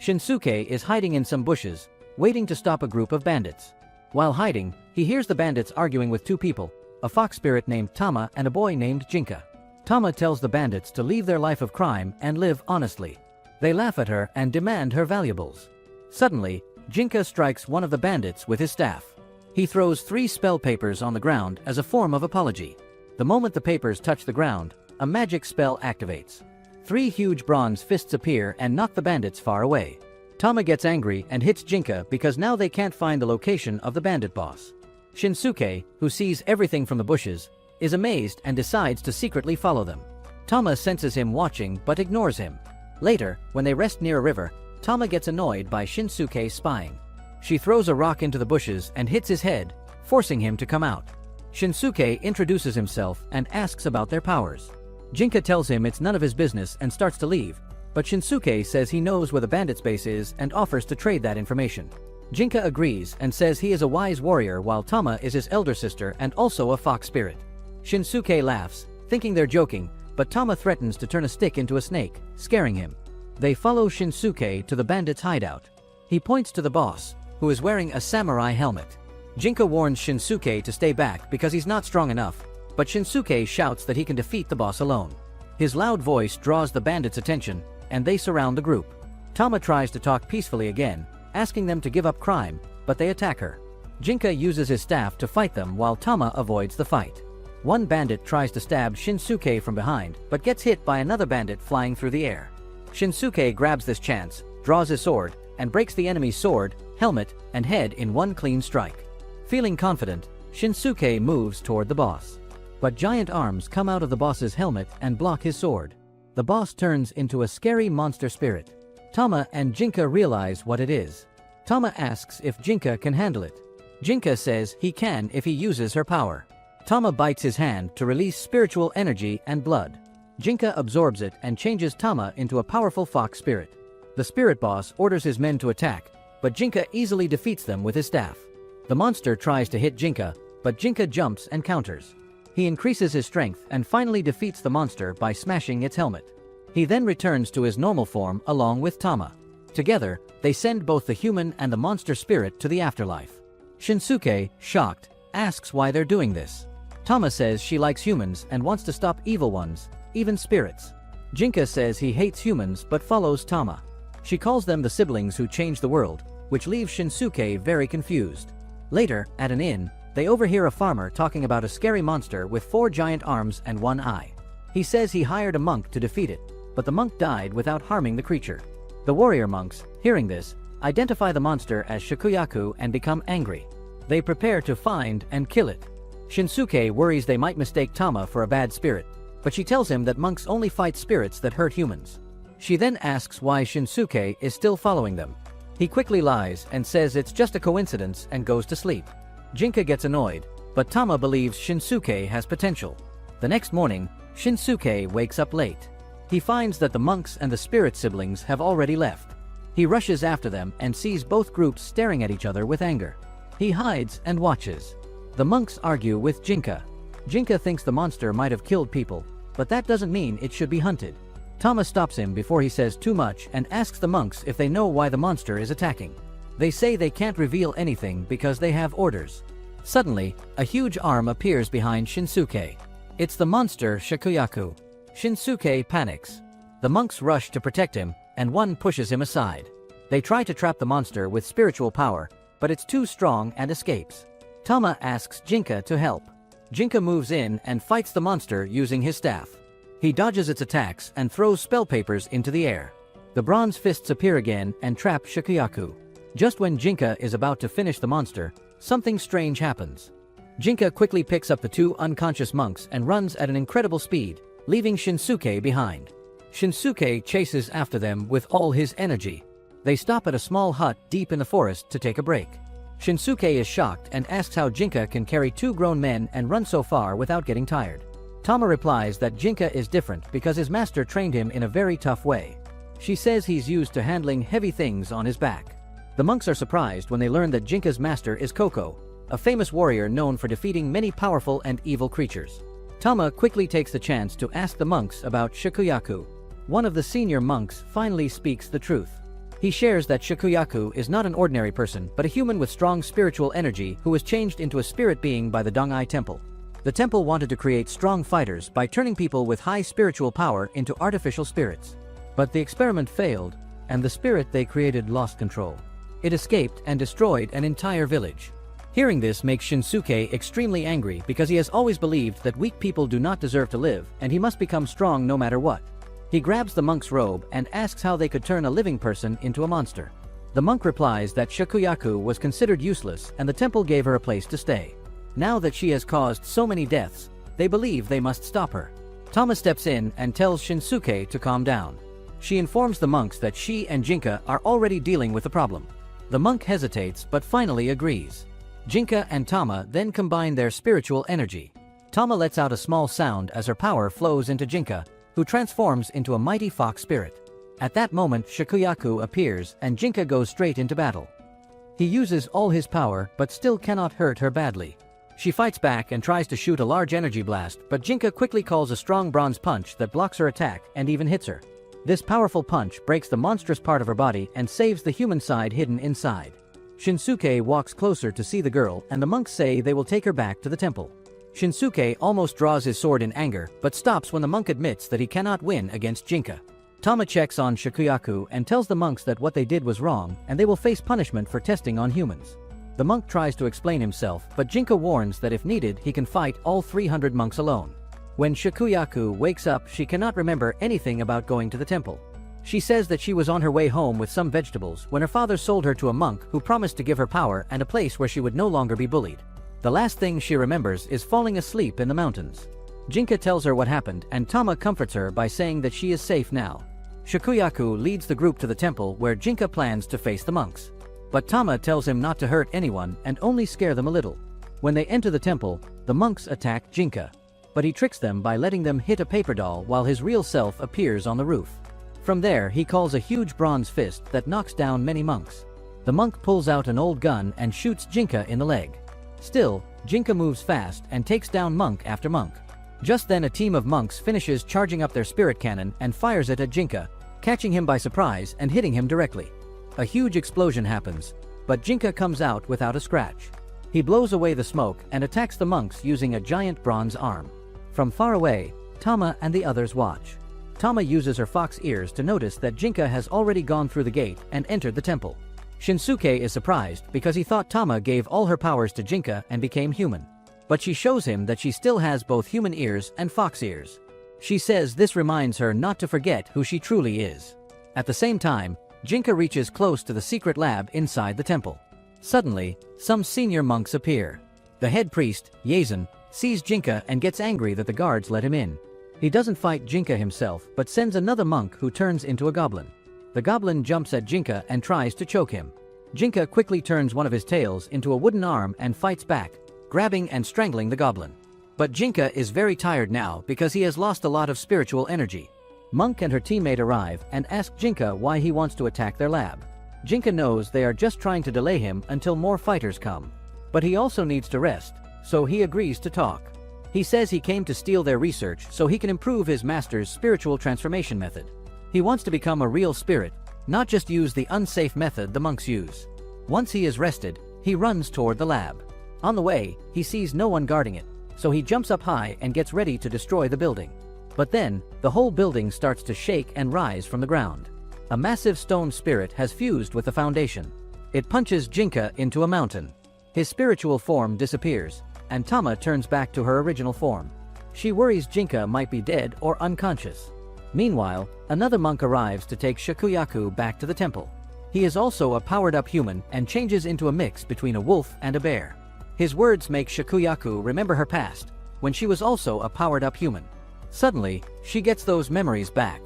Shinsuke is hiding in some bushes, waiting to stop a group of bandits. While hiding, he hears the bandits arguing with two people, a fox spirit named Tama and a boy named Jinka. Tama tells the bandits to leave their life of crime and live honestly. They laugh at her and demand her valuables. Suddenly, Jinka strikes one of the bandits with his staff. He throws 3 spell papers on the ground as a form of apology. The moment the papers touch the ground, a magic spell activates. 3 huge bronze fists appear and knock the bandits far away. Tama gets angry and hits Jinka because now they can't find the location of the bandit boss. Shinsuke, who sees everything from the bushes, is amazed and decides to secretly follow them. Tama senses him watching but ignores him. Later, when they rest near a river, Tama gets annoyed by Shinsuke spying. She throws a rock into the bushes and hits his head, forcing him to come out. Shinsuke introduces himself and asks about their powers. Jinka tells him it's none of his business and starts to leave, but Shinsuke says he knows where the bandit's base is and offers to trade that information. Jinka agrees and says he is a wise warrior while Tama is his elder sister and also a fox spirit. Shinsuke laughs, thinking they're joking, but Tama threatens to turn a stick into a snake, scaring him. They follow Shinsuke to the bandit's hideout. He points to the boss, who is wearing a samurai helmet. Jinka warns Shinsuke to stay back because he's not strong enough, but Shinsuke shouts that he can defeat the boss alone. His loud voice draws the bandits' attention, and they surround the group. Tama tries to talk peacefully again, asking them to give up crime, but they attack her. Jinka uses his staff to fight them while Tama avoids the fight. One bandit tries to stab Shinsuke from behind, but gets hit by another bandit flying through the air. Shinsuke grabs this chance, draws his sword, and breaks the enemy's sword, helmet, and head in one clean strike. Feeling confident, Shinsuke moves toward the boss. But giant arms come out of the boss's helmet and block his sword. The boss turns into a scary monster spirit. Tama and Jinka realize what it is. Tama asks if Jinka can handle it. Jinka says he can if he uses her power. Tama bites his hand to release spiritual energy and blood. Jinka absorbs it and changes Tama into a powerful fox spirit. The spirit boss orders his men to attack, but Jinka easily defeats them with his staff. The monster tries to hit Jinka, but Jinka jumps and counters. He increases his strength and finally defeats the monster by smashing its helmet. He then returns to his normal form along with Tama. Together, they send both the human and the monster spirit to the afterlife. Shinsuke, shocked, asks why they're doing this. Tama says she likes humans and wants to stop evil ones, even spirits. Jinka says he hates humans but follows Tama. She calls them the siblings who changed the world, which leaves Shinsuke very confused. Later, at an inn, they overhear a farmer talking about a scary monster with 4 giant arms and 1 eye. He says he hired a monk to defeat it, but the monk died without harming the creature. The warrior monks, hearing this, identify the monster as Shikuyaku and become angry. They prepare to find and kill it. Shinsuke worries they might mistake Tama for a bad spirit, but she tells him that monks only fight spirits that hurt humans. She then asks why Shinsuke is still following them. He quickly lies and says it's just a coincidence and goes to sleep. Jinka gets annoyed, but Tama believes Shinsuke has potential. The next morning, Shinsuke wakes up late. He finds that the monks and the spirit siblings have already left. He rushes after them and sees both groups staring at each other with anger. He hides and watches. The monks argue with Jinka. Jinka thinks the monster might have killed people, but that doesn't mean it should be hunted. Tama stops him before he says too much and asks the monks if they know why the monster is attacking. They say they can't reveal anything because they have orders. Suddenly, a huge arm appears behind Shinsuke. It's the monster Shikuyaku. Shinsuke panics. The monks rush to protect him, and one pushes him aside. They try to trap the monster with spiritual power, but it's too strong and escapes. Tama asks Jinka to help. Jinka moves in and fights the monster using his staff. He dodges its attacks and throws spell papers into the air. The bronze fists appear again and trap Shikuyaku. Just when Jinka is about to finish the monster, something strange happens. Jinka quickly picks up the 2 unconscious monks and runs at an incredible speed, leaving Shinsuke behind. Shinsuke chases after them with all his energy. They stop at a small hut deep in the forest to take a break. Shinsuke is shocked and asks how Jinka can carry 2 grown men and run so far without getting tired. Tama replies that Jinka is different because his master trained him in a very tough way. She says he's used to handling heavy things on his back. The monks are surprised when they learn that Jinka's master is Koko, a famous warrior known for defeating many powerful and evil creatures. Tama quickly takes the chance to ask the monks about Shikuyaku. One of the senior monks finally speaks the truth. He shares that Shikuyaku is not an ordinary person but a human with strong spiritual energy who was changed into a spirit being by the Dongai Temple. The temple wanted to create strong fighters by turning people with high spiritual power into artificial spirits. But the experiment failed, and the spirit they created lost control. It escaped and destroyed an entire village. Hearing this makes Shinsuke extremely angry because he has always believed that weak people do not deserve to live and he must become strong no matter what. He grabs the monk's robe and asks how they could turn a living person into a monster. The monk replies that Shikuyaku was considered useless and the temple gave her a place to stay. Now that she has caused so many deaths, they believe they must stop her. Tama steps in and tells Shinsuke to calm down. She informs the monks that she and Jinka are already dealing with the problem. The monk hesitates but finally agrees. Jinka and Tama then combine their spiritual energy. Tama lets out a small sound as her power flows into Jinka, who transforms into a mighty fox spirit. At that moment Shikuyaku appears and Jinka goes straight into battle. He uses all his power but still cannot hurt her badly. She fights back and tries to shoot a large energy blast, but Jinka quickly calls a strong bronze punch that blocks her attack and even hits her. This powerful punch breaks the monstrous part of her body and saves the human side hidden inside. Shinsuke walks closer to see the girl and the monks say they will take her back to the temple. Shinsuke almost draws his sword in anger but stops when the monk admits that he cannot win against Jinka. Tama checks on Shikuyaku and tells the monks that what they did was wrong and they will face punishment for testing on humans. The monk tries to explain himself but Jinka warns that if needed he can fight all 300 monks alone. When Shikuyaku wakes up she cannot remember anything about going to the temple. She says that she was on her way home with some vegetables when her father sold her to a monk who promised to give her power and a place where she would no longer be bullied. The last thing she remembers is falling asleep in the mountains. Jinka tells her what happened and Tama comforts her by saying that she is safe now. Shikuyaku leads the group to the temple where Jinka plans to face the monks. But Tama tells him not to hurt anyone and only scare them a little. When they enter the temple, the monks attack Jinka. But he tricks them by letting them hit a paper doll while his real self appears on the roof. From there he calls a huge bronze fist that knocks down many monks. The monk pulls out an old gun and shoots Jinka in the leg. Still, Jinka moves fast and takes down monk after monk. Just then a team of monks finishes charging up their spirit cannon and fires it at Jinka, catching him by surprise and hitting him directly. A huge explosion happens, but Jinka comes out without a scratch. He blows away the smoke and attacks the monks using a giant bronze arm. From far away, Tama and the others watch. Tama uses her fox ears to notice that Jinka has already gone through the gate and entered the temple. Shinsuke is surprised because he thought Tama gave all her powers to Jinka and became human. But she shows him that she still has both human ears and fox ears. She says this reminds her not to forget who she truly is. At the same time, Jinka reaches close to the secret lab inside the temple. Suddenly, some senior monks appear. The head priest, Yazan, sees Jinka and gets angry that the guards let him in. He doesn't fight Jinka himself but sends another monk who turns into a goblin. The goblin jumps at Jinka and tries to choke him. Jinka quickly turns one of his tails into a wooden arm and fights back, grabbing and strangling the goblin. But Jinka is very tired now because he has lost a lot of spiritual energy. Monk and her teammate arrive and ask Jinka why he wants to attack their lab. Jinka knows they are just trying to delay him until more fighters come. But he also needs to rest, so he agrees to talk. He says he came to steal their research so he can improve his master's spiritual transformation method. He wants to become a real spirit, not just use the unsafe method the monks use. Once he is rested, he runs toward the lab. On the way, he sees no one guarding it, so he jumps up high and gets ready to destroy the building. But then, the whole building starts to shake and rise from the ground. A massive stone spirit has fused with the foundation. It punches Jinka into a mountain. His spiritual form disappears, and Tama turns back to her original form. She worries Jinka might be dead or unconscious. Meanwhile, another monk arrives to take Shikuyaku back to the temple. He is also a powered-up human and changes into a mix between a wolf and a bear. His words make Shikuyaku remember her past, when she was also a powered-up human. Suddenly, she gets those memories back.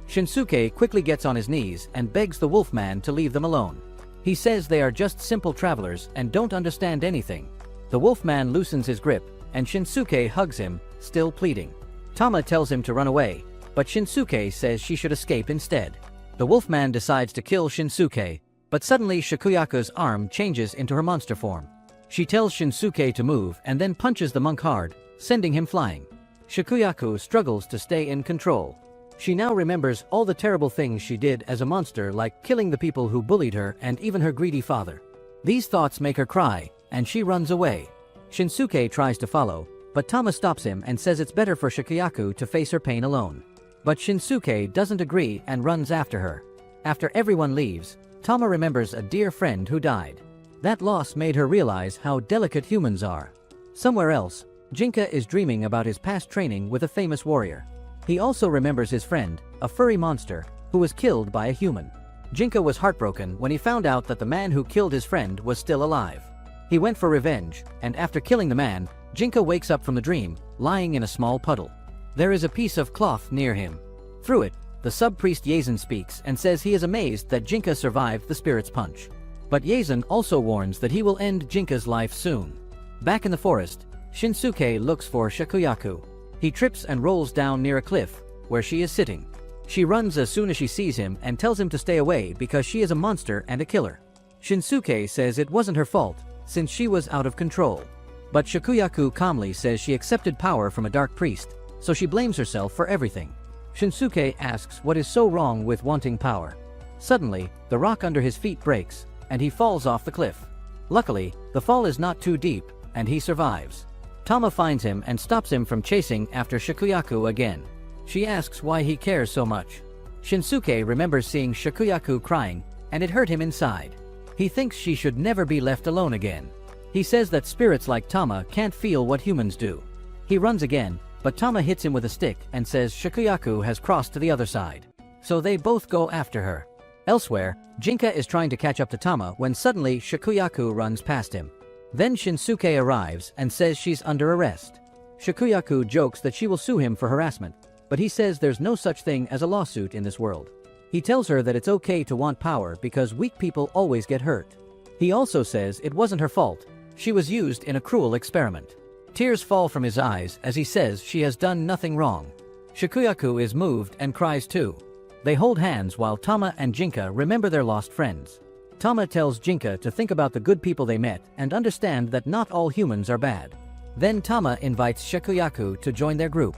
Shinsuke quickly gets on his knees and begs the wolfman to leave them alone. He says they are just simple travelers and don't understand anything. The wolfman loosens his grip, and Shinsuke hugs him, still pleading. Tama tells him to run away, but Shinsuke says she should escape instead. The wolfman decides to kill Shinsuke, but suddenly Shikuyaku's arm changes into her monster form. She tells Shinsuke to move and then punches the monk hard, sending him flying. Shikuyaku struggles to stay in control. She now remembers all the terrible things she did as a monster, like killing the people who bullied her and even her greedy father. These thoughts make her cry, and she runs away. Shinsuke tries to follow, but Tama stops him and says it's better for Shikuyaku to face her pain alone. But Shinsuke doesn't agree and runs after her. After everyone leaves, Tama remembers a dear friend who died. That loss made her realize how delicate humans are. Somewhere else, Jinka is dreaming about his past training with a famous warrior. He also remembers his friend, a furry monster, who was killed by a human. Jinka was heartbroken when he found out that the man who killed his friend was still alive. He went for revenge, and after killing the man, Jinka wakes up from the dream, lying in a small puddle. There is a piece of cloth near him. Through it, the sub-priest Yazen speaks and says he is amazed that Jinka survived the spirit's punch. But Yazen also warns that he will end Jinka's life soon. Back in the forest, Shinsuke looks for Shikuyaku. He trips and rolls down near a cliff, where she is sitting. She runs as soon as she sees him and tells him to stay away because she is a monster and a killer. Shinsuke says it wasn't her fault, since she was out of control. But Shikuyaku calmly says she accepted power from a dark priest, so she blames herself for everything. Shinsuke asks what is so wrong with wanting power. Suddenly, the rock under his feet breaks, and he falls off the cliff. Luckily, the fall is not too deep, and he survives. Tama finds him and stops him from chasing after Shikuyaku again. She asks why he cares so much. Shinsuke remembers seeing Shikuyaku crying, and it hurt him inside. He thinks she should never be left alone again. He says that spirits like Tama can't feel what humans do. He runs again, but Tama hits him with a stick and says Shikuyaku has crossed to the other side. So they both go after her. Elsewhere, Jinka is trying to catch up to Tama when suddenly Shikuyaku runs past him. Then Shinsuke arrives and says she's under arrest. Shikuyaku jokes that she will sue him for harassment, but he says there's no such thing as a lawsuit in this world. He tells her that it's okay to want power because weak people always get hurt. He also says it wasn't her fault. She was used in a cruel experiment. Tears fall from his eyes as he says she has done nothing wrong. Shikuyaku is moved and cries too. They hold hands while Tama and Jinka remember their lost friends. Tama tells Jinka to think about the good people they met and understand that not all humans are bad. Then Tama invites Shikuyaku to join their group.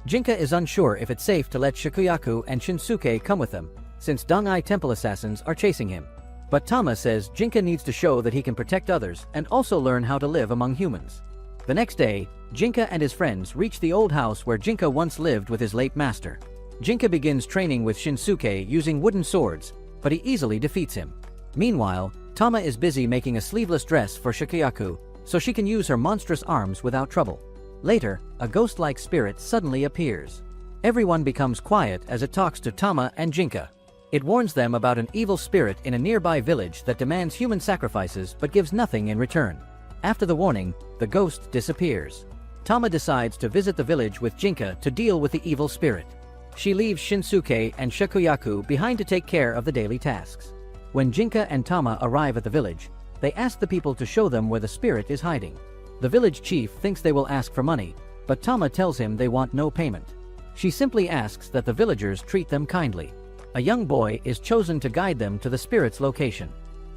Jinka is unsure if it's safe to let Shikuyaku and Shinsuke come with them, since Dangai temple assassins are chasing him. But Tama says Jinka needs to show that he can protect others and also learn how to live among humans. The next day, Jinka and his friends reach the old house where Jinka once lived with his late master. Jinka begins training with Shinsuke using wooden swords, but he easily defeats him. Meanwhile, Tama is busy making a sleeveless dress for Shikuyaku, so she can use her monstrous arms without trouble. Later, a ghost-like spirit suddenly appears. Everyone becomes quiet as it talks to Tama and Jinka. It warns them about an evil spirit in a nearby village that demands human sacrifices but gives nothing in return. After the warning, the ghost disappears. Tama decides to visit the village with Jinka to deal with the evil spirit. She leaves Shinsuke and Shikuyaku behind to take care of the daily tasks. When Jinka and Tama arrive at the village, they ask the people to show them where the spirit is hiding. The village chief thinks they will ask for money, but Tama tells him they want no payment. She simply asks that the villagers treat them kindly. A young boy is chosen to guide them to the spirit's location.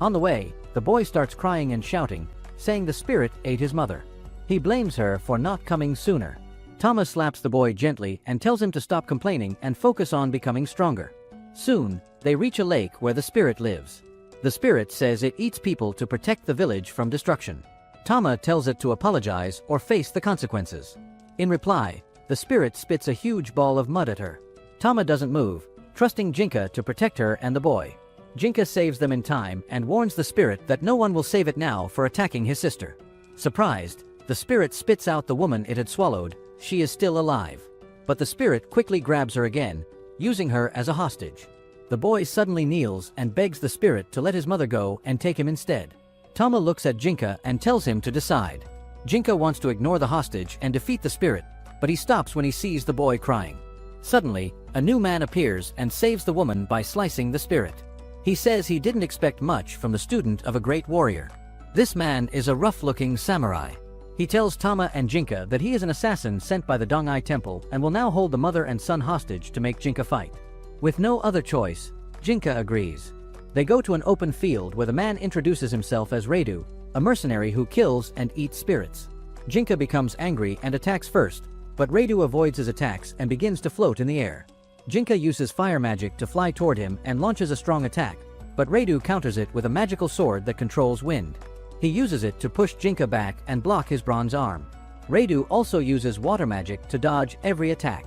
On the way, the boy starts crying and shouting, saying the spirit ate his mother. He blames her for not coming sooner. Tama slaps the boy gently and tells him to stop complaining and focus on becoming stronger. Soon, they reach a lake where the spirit lives. The spirit says it eats people to protect the village from destruction. Tama tells it to apologize or face the consequences. In reply, the spirit spits a huge ball of mud at her. Tama doesn't move, trusting Jinka to protect her and the boy. Jinka saves them in time and warns the spirit that no one will save it now for attacking his sister. Surprised, the spirit spits out the woman it had swallowed. She is still alive. But the spirit quickly grabs her again, using her as a hostage. The boy suddenly kneels and begs the spirit to let his mother go and take him instead. Tama looks at Jinka and tells him to decide. Jinka wants to ignore the hostage and defeat the spirit, but he stops when he sees the boy crying. Suddenly, a new man appears and saves the woman by slicing the spirit. He says he didn't expect much from the student of a great warrior. This man is a rough-looking samurai. He tells Tama and Jinka that he is an assassin sent by the Dangai temple and will now hold the mother and son hostage to make Jinka fight. With no other choice, Jinka agrees. They go to an open field where the man introduces himself as Raidu, a mercenary who kills and eats spirits. Jinka becomes angry and attacks first, but Raidu avoids his attacks and begins to float in the air. Jinka uses fire magic to fly toward him and launches a strong attack, but Ryo counters it with a magical sword that controls wind. He uses it to push Jinka back and block his bronze arm. Ryo also uses water magic to dodge every attack.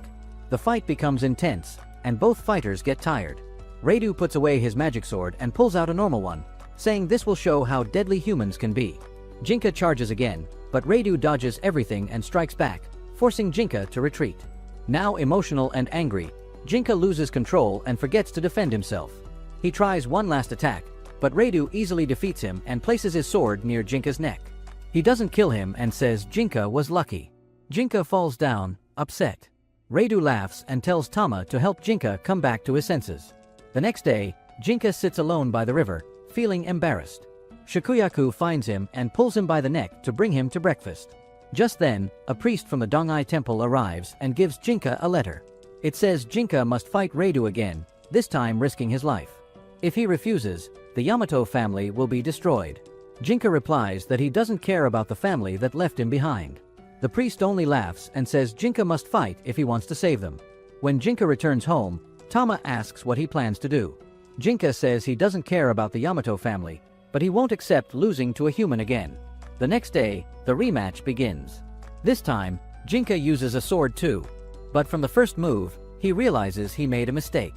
The fight becomes intense, and both fighters get tired. Ryo puts away his magic sword and pulls out a normal one, saying this will show how deadly humans can be. Jinka charges again, but Ryo dodges everything and strikes back, forcing Jinka to retreat. Now emotional and angry, Jinka loses control and forgets to defend himself. He tries one last attack, but Ryo easily defeats him and places his sword near Jinka's neck. He doesn't kill him and says Jinka was lucky. Jinka falls down, upset. Ryo laughs and tells Tama to help Jinka come back to his senses. The next day, Jinka sits alone by the river, feeling embarrassed. Shikuyaku finds him and pulls him by the neck to bring him to breakfast. Just then, a priest from the Dongai temple arrives and gives Jinka a letter. It says Jinka must fight Ryo again, this time risking his life. If he refuses, the Yamato family will be destroyed. Jinka replies that he doesn't care about the family that left him behind. The priest only laughs and says Jinka must fight if he wants to save them. When Jinka returns home, Tama asks what he plans to do. Jinka says he doesn't care about the Yamato family, but he won't accept losing to a human again. The next day, the rematch begins. This time, Jinka uses a sword too. But from the first move, he realizes he made a mistake.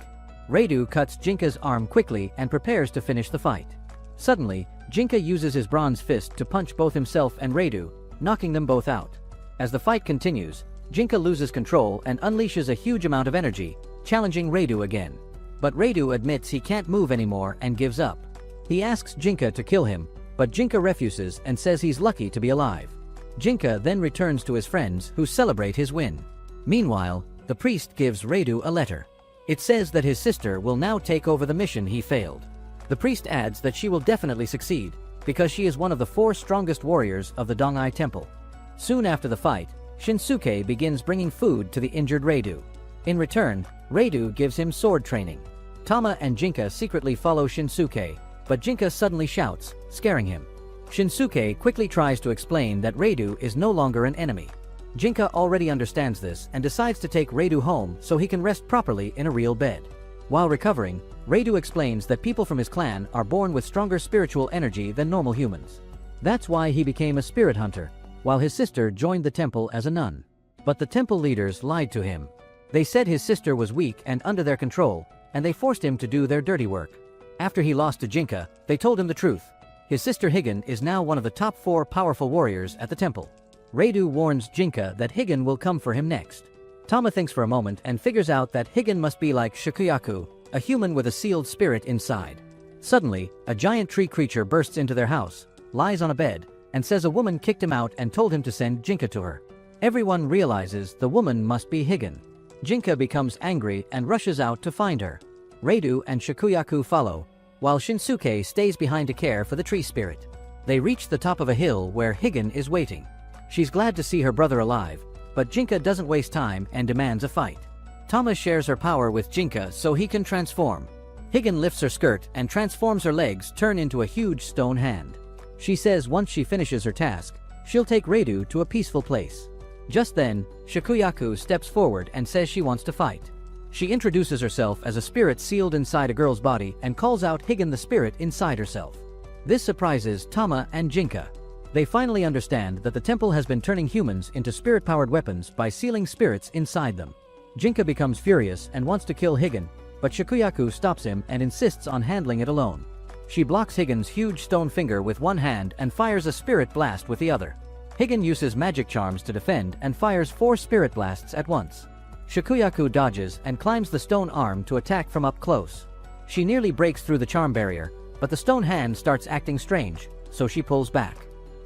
Ryo cuts Jinka's arm quickly and prepares to finish the fight. Suddenly, Jinka uses his bronze fist to punch both himself and Ryo, knocking them both out. As the fight continues, Jinka loses control and unleashes a huge amount of energy, challenging Ryo again. But Ryo admits he can't move anymore and gives up. He asks Jinka to kill him, but Jinka refuses and says he's lucky to be alive. Jinka then returns to his friends who celebrate his win. Meanwhile, the priest gives Ryo a letter. It says that his sister will now take over the mission he failed. The priest adds that she will definitely succeed, because she is one of the 4 strongest warriors of the Dongai temple. Soon after the fight, Shinsuke begins bringing food to the injured Ryo. In return, Ryo gives him sword training. Tama and Jinka secretly follow Shinsuke, but Jinka suddenly shouts, scaring him. Shinsuke quickly tries to explain that Ryo is no longer an enemy. Jinka already understands this and decides to take Ryo home so he can rest properly in a real bed. While recovering, Ryo explains that people from his clan are born with stronger spiritual energy than normal humans. That's why he became a spirit hunter, while his sister joined the temple as a nun. But the temple leaders lied to him. They said his sister was weak and under their control, and they forced him to do their dirty work. After he lost to Jinka, they told him the truth. His sister Higan is now one of the top 4 powerful warriors at the temple. Ryo warns Jinka that Higan will come for him next. Tama thinks for a moment and figures out that Higan must be like Shikuyaku, a human with a sealed spirit inside. Suddenly, a giant tree creature bursts into their house, lies on a bed, and says a woman kicked him out and told him to send Jinka to her. Everyone realizes the woman must be Higan. Jinka becomes angry and rushes out to find her. Ryo and Shikuyaku follow, while Shinsuke stays behind to care for the tree spirit. They reach the top of a hill where Higan is waiting. She's glad to see her brother alive, but Jinka doesn't waste time and demands a fight. Tama shares her power with Jinka so he can transform. Higan lifts her skirt and transforms her legs turn into a huge stone hand. She says once she finishes her task, she'll take Ryo to a peaceful place. Just then, Shikuyaku steps forward and says she wants to fight. She introduces herself as a spirit sealed inside a girl's body and calls out Higan the spirit inside herself. This surprises Tama and Jinka. They finally understand that the temple has been turning humans into spirit-powered weapons by sealing spirits inside them. Jinka becomes furious and wants to kill Higan, but Shikuyaku stops him and insists on handling it alone. She blocks Higan's huge stone finger with one hand and fires a spirit blast with the other. Higan uses magic charms to defend and fires 4 spirit blasts at once. Shikuyaku dodges and climbs the stone arm to attack from up close. She nearly breaks through the charm barrier, but the stone hand starts acting strange, so she pulls back.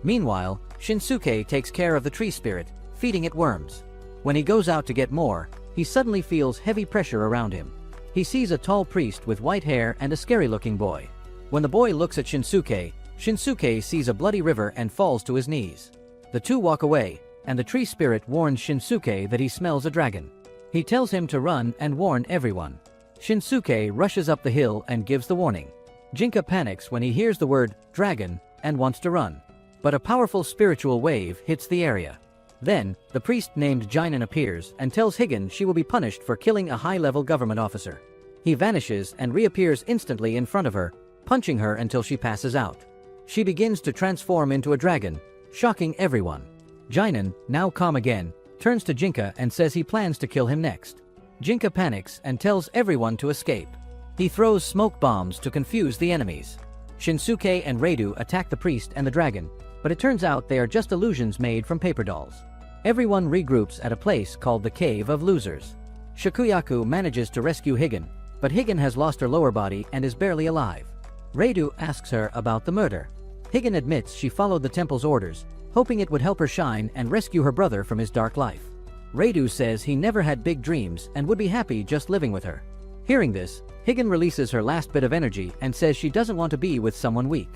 Meanwhile, Shinsuke takes care of the tree spirit, feeding it worms. When he goes out to get more, he suddenly feels heavy pressure around him. He sees a tall priest with white hair and a scary-looking boy. When the boy looks at Shinsuke, Shinsuke sees a bloody river and falls to his knees. The two walk away, and the tree spirit warns Shinsuke that he smells a dragon. He tells him to run and warn everyone. Shinsuke rushes up the hill and gives the warning. Jinka panics when he hears the word dragon and wants to run. But a powerful spiritual wave hits the area. Then, the priest named Jinan appears and tells Higan she will be punished for killing a high-level government officer. He vanishes and reappears instantly in front of her, punching her until she passes out. She begins to transform into a dragon, shocking everyone. Jinan, now calm again, turns to Jinka and says he plans to kill him next. Jinka panics and tells everyone to escape. He throws smoke bombs to confuse the enemies. Shinsuke and Reidu attack the priest and the dragon, but it turns out they are just illusions made from paper dolls. Everyone regroups at a place called the Cave of Losers. Shikuyaku manages to rescue Higan, but Higan has lost her lower body and is barely alive. Reidu asks her about the murder. Higan admits she followed the temple's orders, hoping it would help her shine and rescue her brother from his dark life. Reidu says he never had big dreams and would be happy just living with her. Hearing this, Higan releases her last bit of energy and says she doesn't want to be with someone weak.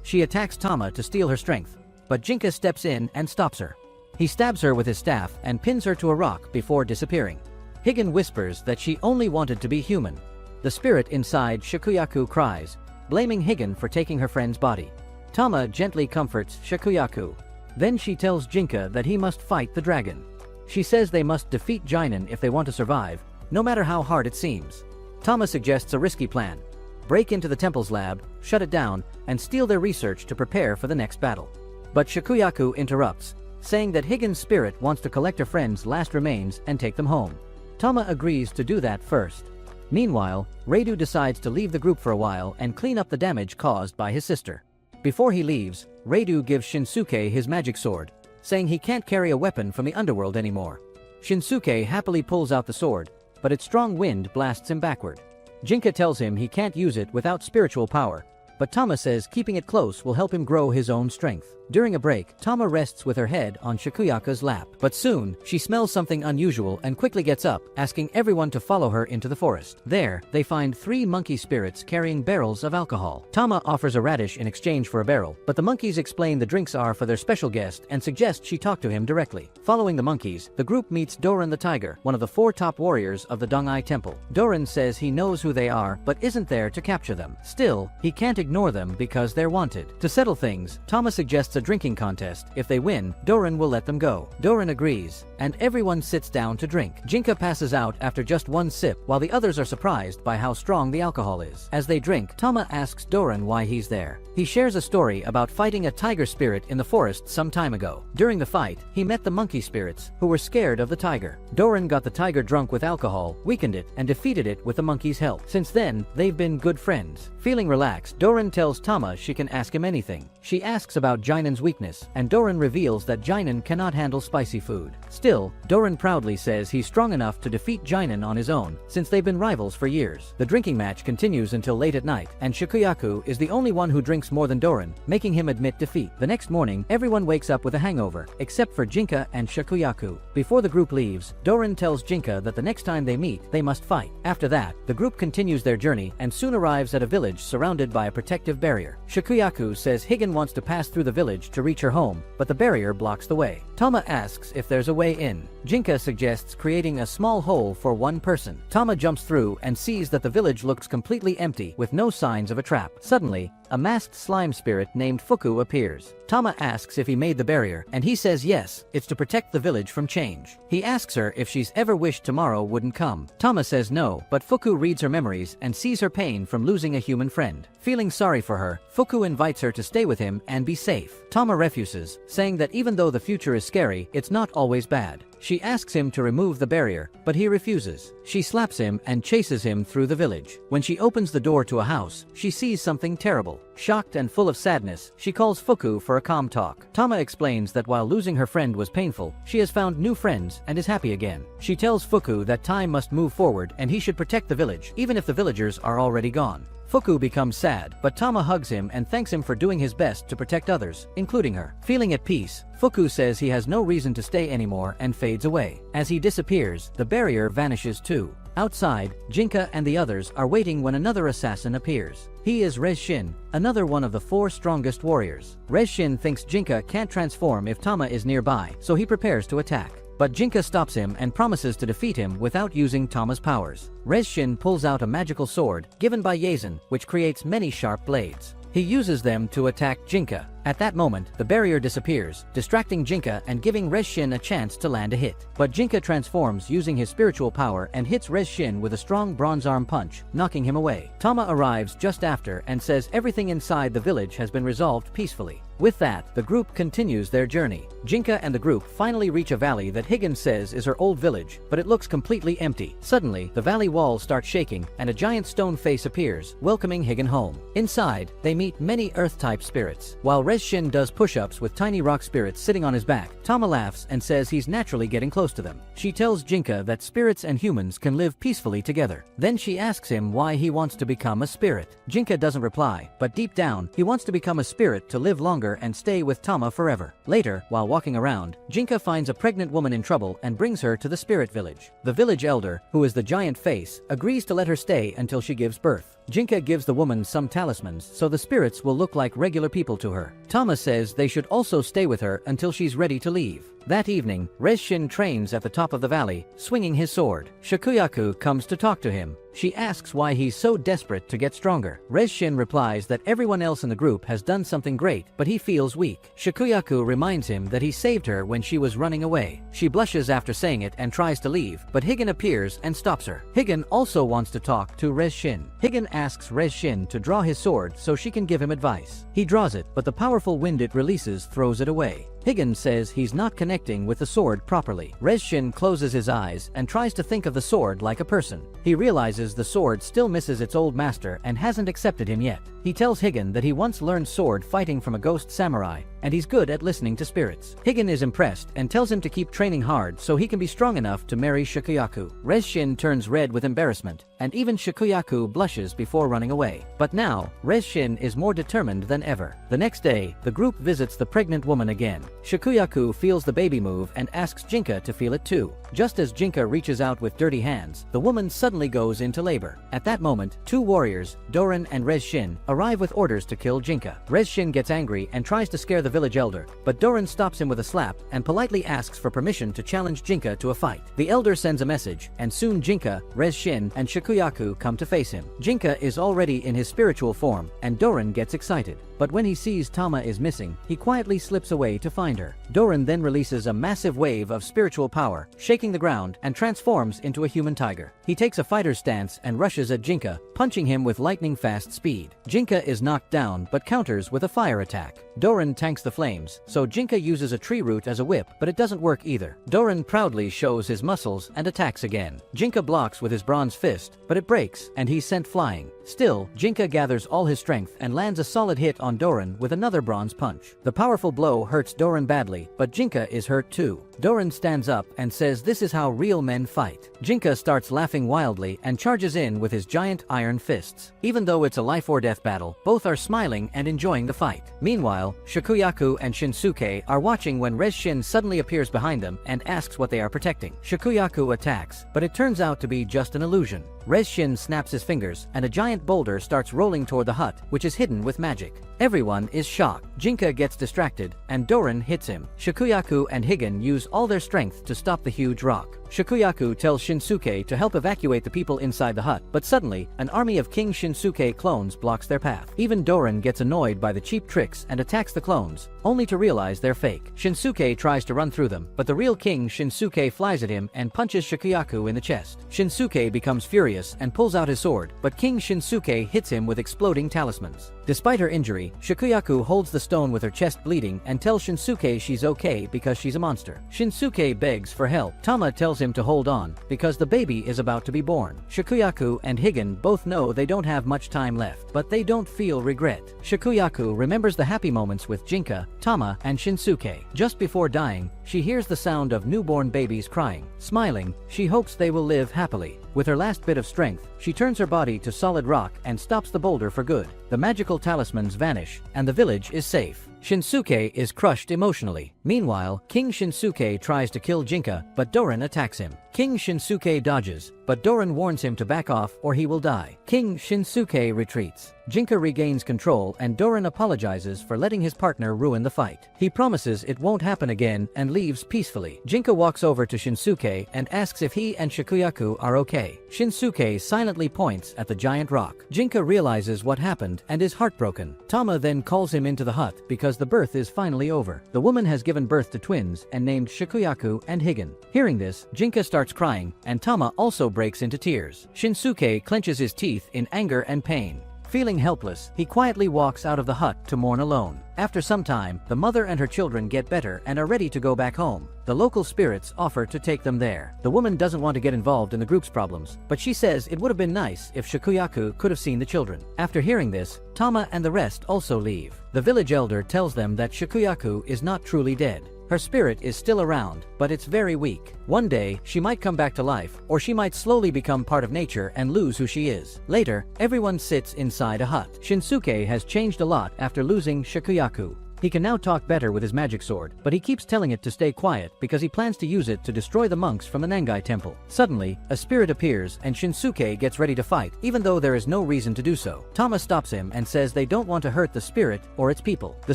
She attacks Tama to steal her strength, but Jinka steps in and stops her. He stabs her with his staff and pins her to a rock before disappearing. Higan whispers that she only wanted to be human. The spirit inside Shikuyaku cries, blaming Higan for taking her friend's body. Tama gently comforts Shikuyaku. Then she tells Jinka that he must fight the dragon. She says they must defeat Jinan if they want to survive, no matter how hard it seems. Tama suggests a risky plan. Break into the temple's lab, shut it down, and steal their research to prepare for the next battle. But Shikuyaku interrupts, saying that Higan's spirit wants to collect her friend's last remains and take them home. Tama agrees to do that first. Meanwhile, Reidu decides to leave the group for a while and clean up the damage caused by his sister. Before he leaves, Reidu gives Shinsuke his magic sword, saying he can't carry a weapon from the underworld anymore. Shinsuke happily pulls out the sword, but its strong wind blasts him backward. Jinka tells him he can't use it without spiritual power, but Tama says keeping it close will help him grow his own strength. During a break, Tama rests with her head on Shikuyaku's lap, but soon, she smells something unusual and quickly gets up, asking everyone to follow her into the forest. There, they find 3 monkey spirits carrying barrels of alcohol. Tama offers a radish in exchange for a barrel, but the monkeys explain the drinks are for their special guest and suggest she talk to him directly. Following the monkeys, the group meets Doran the tiger, one of the 4 top warriors of the Dongai temple. Doran says he knows who they are, but isn't there to capture them. Still, he can't ignore them because they're wanted. To settle things, Tama suggests a drinking contest. If they win, Doran will let them go. Doran agrees, and everyone sits down to drink. Jinka passes out after just 1 sip, while the others are surprised by how strong the alcohol is. As they drink, Tama asks Doran why he's there. He shares a story about fighting a tiger spirit in the forest some time ago. During the fight, he met the monkey spirits, who were scared of the tiger. Doran got the tiger drunk with alcohol, weakened it, and defeated it with the monkey's help. Since then, they've been good friends. Feeling relaxed, Doran tells Tama she can ask him anything. She asks about Jinan's weakness, and Doran reveals that Jinan cannot handle spicy food. Still, Doran proudly says he's strong enough to defeat Jinan on his own, since they've been rivals for years. The drinking match continues until late at night, and Shikuyaku is the only one who drinks more than Doran, making him admit defeat. The next morning, everyone wakes up with a hangover, except for Jinka and Shikuyaku. Before the group leaves, Doran tells Jinka that the next time they meet, they must fight. After that, the group continues their journey and soon arrives at a village surrounded by a protective barrier. Shikuyaku says Higan wants to pass through the village to reach her home, but the barrier blocks the way. Tama asks if there's a way in. Jinka suggests creating a small hole for one person. Tama jumps through and sees that the village looks completely empty, with no signs of a trap. Suddenly, a masked slime spirit named Fuku appears. Tama asks if he made the barrier, and he says yes, it's to protect the village from change. He asks her if she's ever wished tomorrow wouldn't come. Tama says no, but Fuku reads her memories and sees her pain from losing a human friend. Feeling sorry for her, Fuku invites her to stay with him and be safe. Tama refuses, saying that even though the future is scary, it's not always bad. She asks him to remove the barrier, but he refuses. She slaps him and chases him through the village. When she opens the door to a house, she sees something terrible. Shocked and full of sadness, she calls Fuku for a calm talk. Tama explains that while losing her friend was painful, she has found new friends and is happy again. She tells Fuku that time must move forward and he should protect the village, even if the villagers are already gone. Fuku becomes sad, but Tama hugs him and thanks him for doing his best to protect others, including her. Feeling at peace, Fuku says he has no reason to stay anymore and fades away. As he disappears, the barrier vanishes too. Outside, Jinka and the others are waiting when another assassin appears. He is Rezshin, another one of the 4 strongest warriors. Rezshin thinks Jinka can't transform if Tama is nearby, so he prepares to attack. But Jinka stops him and promises to defeat him without using Tama's powers. Rezshin pulls out a magical sword, given by Yazen, which creates many sharp blades. He uses them to attack Jinka, At that moment, the barrier disappears, distracting Jinka and giving Resshin a chance to land a hit. But Jinka transforms using his spiritual power and hits Resshin with a strong bronze arm punch, knocking him away. Tama arrives just after and says everything inside the village has been resolved peacefully. With that, the group continues their journey. Jinka and the group finally reach a valley that Higgins says is her old village, but it looks completely empty. Suddenly, the valley walls start shaking and a giant stone face appears, welcoming Higgin home. Inside, they meet many earth-type spirits. While Resshin does push-ups with tiny rock spirits sitting on his back, Tama laughs and says he's naturally getting close to them. She tells Jinka that spirits and humans can live peacefully together. Then she asks him why he wants to become a spirit. Jinka doesn't reply, but deep down, he wants to become a spirit to live longer and stay with Tama forever. Later, while walking around, Jinka finds a pregnant woman in trouble and brings her to the spirit village. The village elder, who is the giant face, agrees to let her stay until she gives birth. Jinka gives the woman some talismans so the spirits will look like regular people to her. Tama says they should also stay with her until she's ready to leave. That evening, Resshin trains at the top of the valley, swinging his sword. Shikuyaku comes to talk to him. She asks why he's so desperate to get stronger. Resshin replies that everyone else in the group has done something great, but he feels weak. Shikuyaku reminds him that he saved her when she was running away. She blushes after saying it and tries to leave, but Higgin appears and stops her. Higgin also wants to talk to Resshin. Higgin asks Resshin to draw his sword so she can give him advice. He draws it, but the powerful wind it releases throws it away. Higgin says he's not connecting with the sword properly. Resshin closes his eyes and tries to think of the sword like a person. He realizes the sword still misses its old master and hasn't accepted him yet. He tells Higgin that he once learned sword fighting from a ghost samurai, and he's good at listening to spirits. Higgin is impressed and tells him to keep training hard so he can be strong enough to marry Shikuyaku. Resshin turns red with embarrassment, and even Shikuyaku blushes before running away. But now, Resshin is more determined than ever. The next day, the group visits the pregnant woman again. Shikuyaku feels the baby move and asks Jinka to feel it too. Just as Jinka reaches out with dirty hands, the woman suddenly goes into labor. At that moment, two warriors, Doran and Resshin, arrive with orders to kill Jinka. Resshin gets angry and tries to scare the village elder, but Doran stops him with a slap and politely asks for permission to challenge Jinka to a fight. The elder sends a message, and soon Jinka, Resshin, and Shikuyaku come to face him. Jinka is already in his spiritual form, and Doran gets excited. But when he sees Tama is missing, he quietly slips away to find her. Doran then releases a massive wave of spiritual power, shaking the ground, and transforms into a human tiger. He takes a fighter's stance and rushes at Jinka, punching him with lightning-fast speed. Jinka is knocked down but counters with a fire attack. Doran tanks the flames, so Jinka uses a tree root as a whip, but it doesn't work either. Doran proudly shows his muscles and attacks again. Jinka blocks with his bronze fist, but it breaks, and he's sent flying. Still, Jinka gathers all his strength and lands a solid hit on Doran with another bronze punch. The powerful blow hurts Doran badly, but Jinka is hurt too. Doran stands up and says this is how real men fight. Jinka starts laughing wildly and charges in with his giant iron fists. Even though it's a life-or-death battle, both are smiling and enjoying the fight. Meanwhile, Shikuyaku and Shinsuke are watching when Resshin suddenly appears behind them and asks what they are protecting. Shikuyaku attacks, but it turns out to be just an illusion. Resshin snaps his fingers, and a giant boulder starts rolling toward the hut, which is hidden with magic. Everyone is shocked. Jinka gets distracted, and Doran hits him. Shikuyaku and Higgin use all their strength to stop the huge rock. Shikuyaku tells Shinsuke to help evacuate the people inside the hut, but suddenly, an army of King Shinsuke clones blocks their path. Even Doran gets annoyed by the cheap tricks and attacks the clones, only to realize they're fake. Shinsuke tries to run through them, but the real King Shinsuke flies at him and punches Shikuyaku in the chest. Shinsuke becomes furious and pulls out his sword, but King Shinsuke hits him with exploding talismans. Despite her injury, Shikuyaku holds the stone with her chest bleeding and tells Shinsuke she's okay because she's a monster. Shinsuke begs for help. Tama tells him to hold on, because the baby is about to be born. Shikuyaku and Higgin both know they don't have much time left, but they don't feel regret. Shikuyaku remembers the happy moments with Jinka, Tama, and Shinsuke. Just before dying, she hears the sound of newborn babies crying. Smiling, she hopes they will live happily. With her last bit of strength, she turns her body to solid rock and stops the boulder for good. The magical talismans vanish, and the village is safe. Shinsuke is crushed emotionally. Meanwhile, King Shinsuke tries to kill Jinka, but Doran attacks him. King Shinsuke dodges, but Doran warns him to back off or he will die. King Shinsuke retreats. Jinka regains control and Doran apologizes for letting his partner ruin the fight. He promises it won't happen again and leaves peacefully. Jinka walks over to Shinsuke and asks if he and Shikuyaku are okay. Shinsuke silently points at the giant rock. Jinka realizes what happened and is heartbroken. Tama then calls him into the hut because because the birth is finally over. The woman has given birth to twins and named Shikuyaku and Higen. Hearing this, Jinka starts crying, and Tama also breaks into tears. Shinsuke clenches his teeth in anger and pain. Feeling helpless, he quietly walks out of the hut to mourn alone. After some time, the mother and her children get better and are ready to go back home. The local spirits offer to take them there. The woman doesn't want to get involved in the group's problems, but she says it would have been nice if Shikuyaku could have seen the children. After hearing this, Tama and the rest also leave. The village elder tells them that Shikuyaku is not truly dead. Her spirit is still around, but it's very weak. One day, she might come back to life, or she might slowly become part of nature and lose who she is. Later, everyone sits inside a hut. Shinsuke has changed a lot after losing Shikuyaku. He can now talk better with his magic sword, but he keeps telling it to stay quiet because he plans to use it to destroy the monks from the Nangai temple. Suddenly, a spirit appears and Shinsuke gets ready to fight, even though there is no reason to do so. Tama stops him and says they don't want to hurt the spirit or its people. The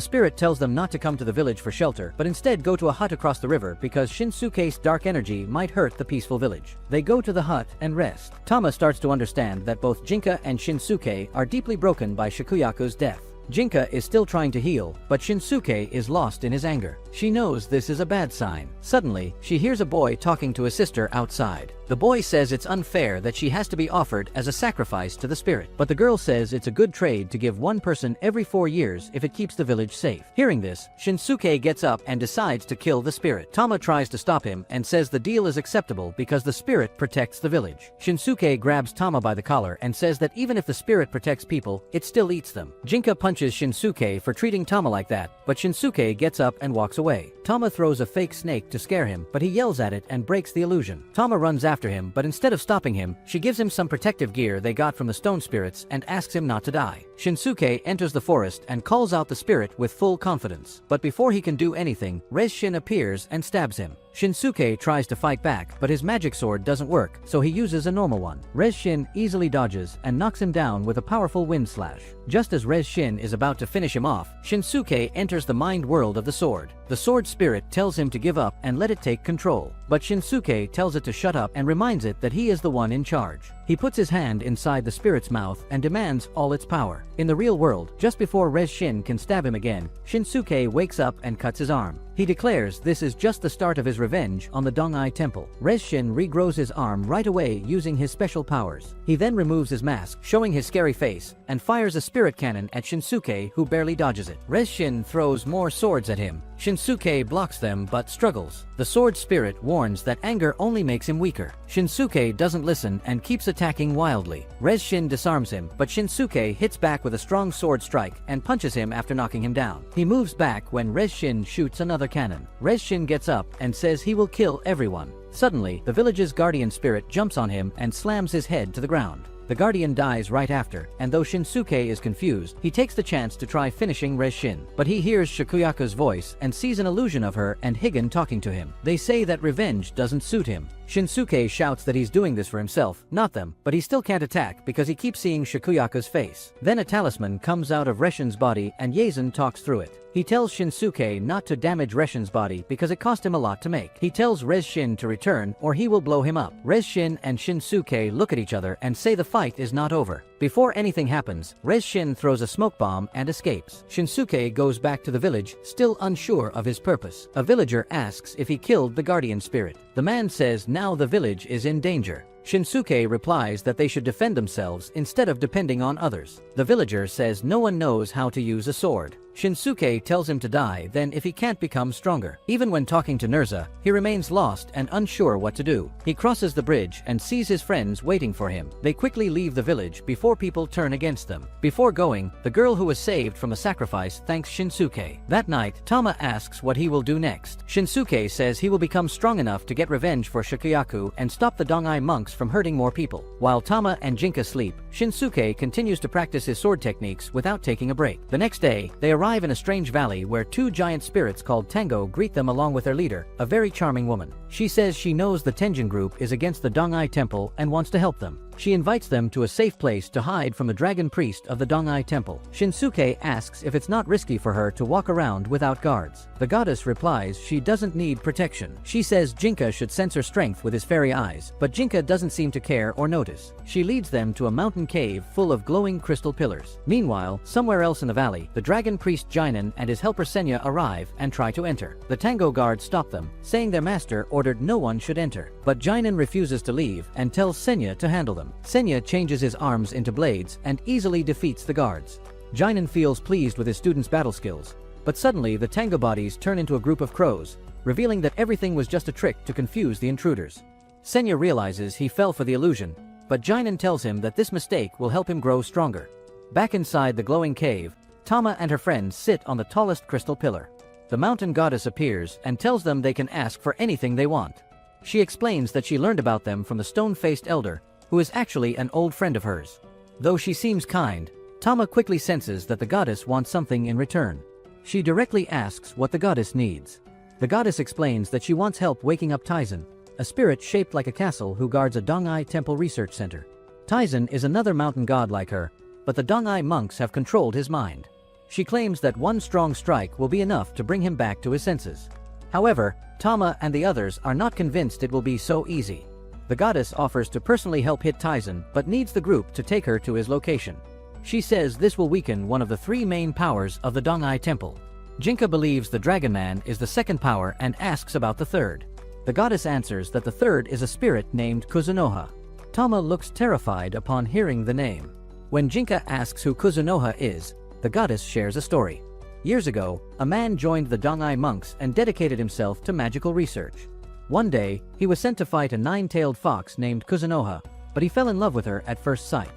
spirit tells them not to come to the village for shelter, but instead go to a hut across the river because Shinsuke's dark energy might hurt the peaceful village. They go to the hut and rest. Tama starts to understand that both Jinka and Shinsuke are deeply broken by Shikuyaku's death. Jinka is still trying to heal, but Shinsuke is lost in his anger. She knows this is a bad sign. Suddenly, she hears a boy talking to his sister outside. The boy says it's unfair that she has to be offered as a sacrifice to the spirit, but the girl says it's a good trade to give one person every 4 years if it keeps the village safe. Hearing this, Shinsuke gets up and decides to kill the spirit. Tama tries to stop him and says the deal is acceptable because the spirit protects the village. Shinsuke grabs Tama by the collar and says that even if the spirit protects people, it still eats them. Jinka punches Shinsuke for treating Tama like that, but Shinsuke gets up and walks away. Tama throws a fake snake to scare him, but he yells at it and breaks the illusion. Tama runs after him, but instead of stopping him, she gives him some protective gear they got from the stone spirits and asks him not to die. Shinsuke enters the forest and calls out the spirit with full confidence. But before he can do anything, Rez-Shin appears and stabs him. Shinsuke tries to fight back, but his magic sword doesn't work, so he uses a normal one. Rez-Shin easily dodges and knocks him down with a powerful wind slash. Just as Rez-Shin is about to finish him off, Shinsuke enters the mind world of the sword. The sword spirit tells him to give up and let it take control, but Shinsuke tells it to shut up and reminds it that he is the one in charge. He puts his hand inside the spirit's mouth and demands all its power. In the real world, just before Rez-Shin can stab him again, Shinsuke wakes up and cuts his arm. He declares this is just the start of his revenge on the Dongai temple. Rez-Shin regrows his arm right away using his special powers. He then removes his mask, showing his scary face, and fires a spirit cannon at Shinsuke, who barely dodges it. Rez-Shin throws more swords at him. Shinsuke blocks them but struggles. The sword spirit warns that anger only makes him weaker. Shinsuke doesn't listen and keeps attacking wildly. Rez-Shin disarms him, but Shinsuke hits back with a strong sword strike and punches him after knocking him down. He moves back when Rez-Shin shoots another cannon. Rez-Shin gets up and says he will kill everyone. Suddenly, the village's guardian spirit jumps on him and slams his head to the ground. The guardian dies right after, and though Shinsuke is confused, he takes the chance to try finishing Rez-Shin. But he hears Shikuyaku's voice and sees an illusion of her and Higen talking to him. They say that revenge doesn't suit him. Shinsuke shouts that he's doing this for himself, not them, but he still can't attack because he keeps seeing Shikuyaku's face. Then a talisman comes out of Rez-Shin's body and Yazen talks through it. He tells Shinsuke not to damage Rez-Shin's body because it cost him a lot to make. He tells Rez-Shin to return or he will blow him up. Rez-Shin and Shinsuke look at each other and say the fight is not over. Before anything happens, Rez-Shin throws a smoke bomb and escapes. Shinsuke goes back to the village, still unsure of his purpose. A villager asks if he killed the guardian spirit. The man says now the village is in danger. Shinsuke replies that they should defend themselves instead of depending on others. The villager says no one knows how to use a sword. Shinsuke tells him to die then if he can't become stronger. Even when talking to Nerza, he remains lost and unsure what to do. He crosses the bridge and sees his friends waiting for him. They quickly leave the village before people turn against them. Before going, the girl who was saved from a sacrifice thanks Shinsuke. That night, Tama asks what he will do next. Shinsuke says he will become strong enough to get revenge for Shikuyaku and stop the Dongai monks from hurting more people. While Tama and Jinka sleep, Shinsuke continues to practice his sword techniques without taking a break. The next day, they arrive in a strange valley where two giant spirits called Tango greet them along with their leader, a very charming woman. She says she knows the Tenjin group is against the Dongai Temple and wants to help them. She invites them to a safe place to hide from the dragon priest of the Dongai Temple. Shinsuke asks if it's not risky for her to walk around without guards. The goddess replies she doesn't need protection. She says Jinka should sense her strength with his fairy eyes, but Jinka doesn't seem to care or notice. She leads them to a mountain cave full of glowing crystal pillars. Meanwhile, somewhere else in the valley, the dragon priest Jinan and his helper Senya arrive and try to enter. The Tango guards stop them, saying their master ordered no one should enter. But Jinan refuses to leave and tells Senya to handle them. Senya changes his arms into blades and easily defeats the guards. Jinan feels pleased with his students' battle skills, but suddenly the Tango bodies turn into a group of crows, revealing that everything was just a trick to confuse the intruders. Senya realizes he fell for the illusion, but Jinan tells him that this mistake will help him grow stronger. Back inside the glowing cave, Tama and her friends sit on the tallest crystal pillar. The mountain goddess appears and tells them they can ask for anything they want. She explains that she learned about them from the stone-faced elder, who is actually an old friend of hers. Though she seems kind, Tama quickly senses that the goddess wants something in return. She directly asks what the goddess needs. The goddess explains that she wants help waking up Taizen, a spirit shaped like a castle who guards a Dongai Temple research center. Taizen is another mountain god like her, but the Dongai monks have controlled his mind. She claims that one strong strike will be enough to bring him back to his senses. However, Tama and the others are not convinced it will be so easy. The goddess offers to personally help hit Taizen, but needs the group to take her to his location. She says this will weaken one of the three main powers of the Dongai Temple. Jinka believes the Dragon Man is the second power and asks about the third. The goddess answers that the third is a spirit named Kuzunoha. Tama looks terrified upon hearing the name. When Jinka asks who Kuzunoha is, the goddess shares a story. Years ago, a man joined the Dongai monks and dedicated himself to magical research. One day, he was sent to fight a nine-tailed fox named Kuzunoha, but he fell in love with her at first sight.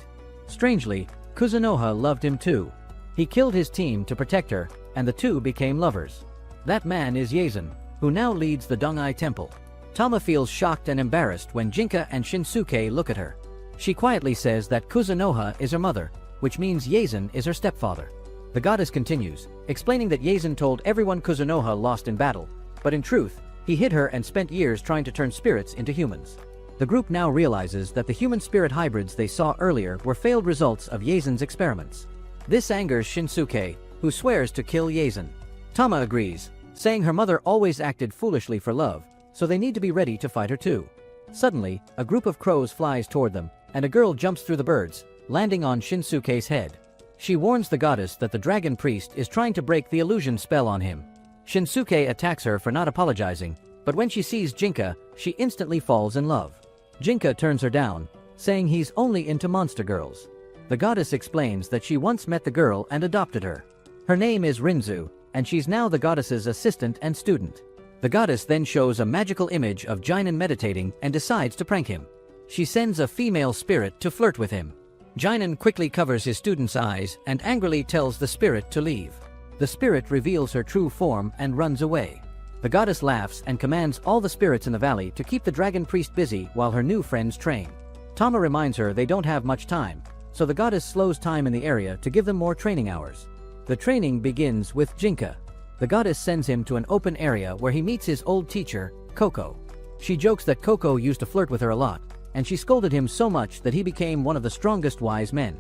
Strangely, Kuzunoha loved him too. He killed his team to protect her, and the two became lovers. That man is Yazen, who now leads the Dongai Temple. Tama feels shocked and embarrassed when Jinka and Shinsuke look at her. She quietly says that Kuzunoha is her mother, which means Yazen is her stepfather. The goddess continues, explaining that Yazen told everyone Kuzunoha lost in battle, but in truth, he hid her and spent years trying to turn spirits into humans. The group now realizes that the human-spirit hybrids they saw earlier were failed results of Yazen's experiments. This angers Shinsuke, who swears to kill Yazen. Tama agrees, saying her mother always acted foolishly for love, so they need to be ready to fight her too. Suddenly, a group of crows flies toward them, and a girl jumps through the birds, landing on Shinsuke's head. She warns the goddess that the dragon priest is trying to break the illusion spell on him. Shinsuke attacks her for not apologizing, but when she sees Jinka, she instantly falls in love. Jinka turns her down, saying he's only into monster girls. The goddess explains that she once met the girl and adopted her. Her name is Rinzu, and she's now the goddess's assistant and student. The goddess then shows a magical image of Jinan meditating and decides to prank him. She sends a female spirit to flirt with him. Jinan quickly covers his student's eyes and angrily tells the spirit to leave. The spirit reveals her true form and runs away. The goddess laughs and commands all the spirits in the valley to keep the dragon priest busy while her new friends train. Tama reminds her they don't have much time, so the goddess slows time in the area to give them more training hours. The training begins with Jinka. The goddess sends him to an open area where he meets his old teacher, Koko. She jokes that Koko used to flirt with her a lot, and she scolded him so much that he became one of the strongest wise men.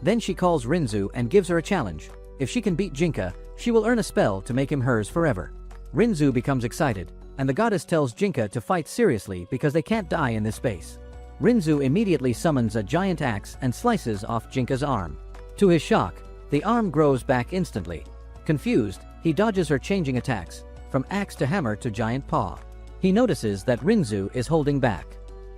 Then she calls Rinzu and gives her a challenge. If she can beat Jinka, she will earn a spell to make him hers forever. Rinzu becomes excited, and the goddess tells Jinka to fight seriously because they can't die in this space. Rinzu immediately summons a giant axe and slices off Jinka's arm. To his shock, the arm grows back instantly. Confused, he dodges her changing attacks, from axe to hammer to giant paw. He notices that Rinzu is holding back.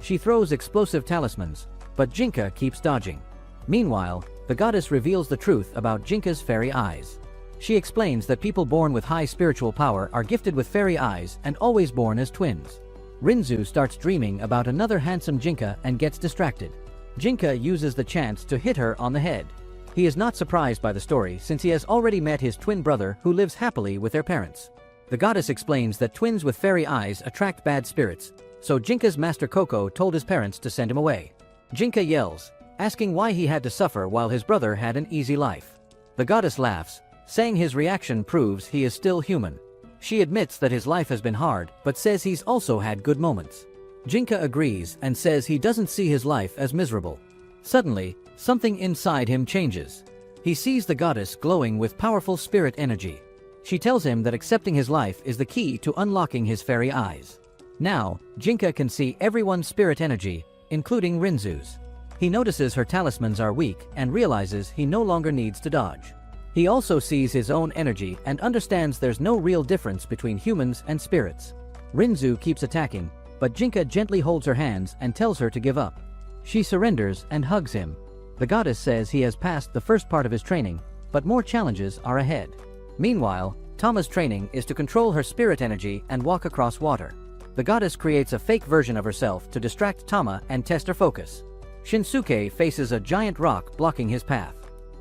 She throws explosive talismans, but Jinka keeps dodging. Meanwhile, the goddess reveals the truth about Jinka's fairy eyes. She explains that people born with high spiritual power are gifted with fairy eyes and always born as twins. Rinzu starts dreaming about another handsome Jinka and gets distracted. Jinka uses the chance to hit her on the head. He is not surprised by the story since he has already met his twin brother who lives happily with their parents. The goddess explains that twins with fairy eyes attract bad spirits, so Jinka's master Koko told his parents to send him away. Jinka yells, asking why he had to suffer while his brother had an easy life. The goddess laughs, saying his reaction proves he is still human. She admits that his life has been hard, but says he's also had good moments. Jinka agrees and says he doesn't see his life as miserable. Suddenly, something inside him changes. He sees the goddess glowing with powerful spirit energy. She tells him that accepting his life is the key to unlocking his fairy eyes. Now, Jinka can see everyone's spirit energy, including Rinzu's. He notices her talismans are weak and realizes he no longer needs to dodge. He also sees his own energy and understands there's no real difference between humans and spirits. Rinzu keeps attacking, but Jinka gently holds her hands and tells her to give up. She surrenders and hugs him. The goddess says he has passed the first part of his training, but more challenges are ahead. Meanwhile, Tama's training is to control her spirit energy and walk across water. The goddess creates a fake version of herself to distract Tama and test her focus. Shinsuke faces a giant rock blocking his path.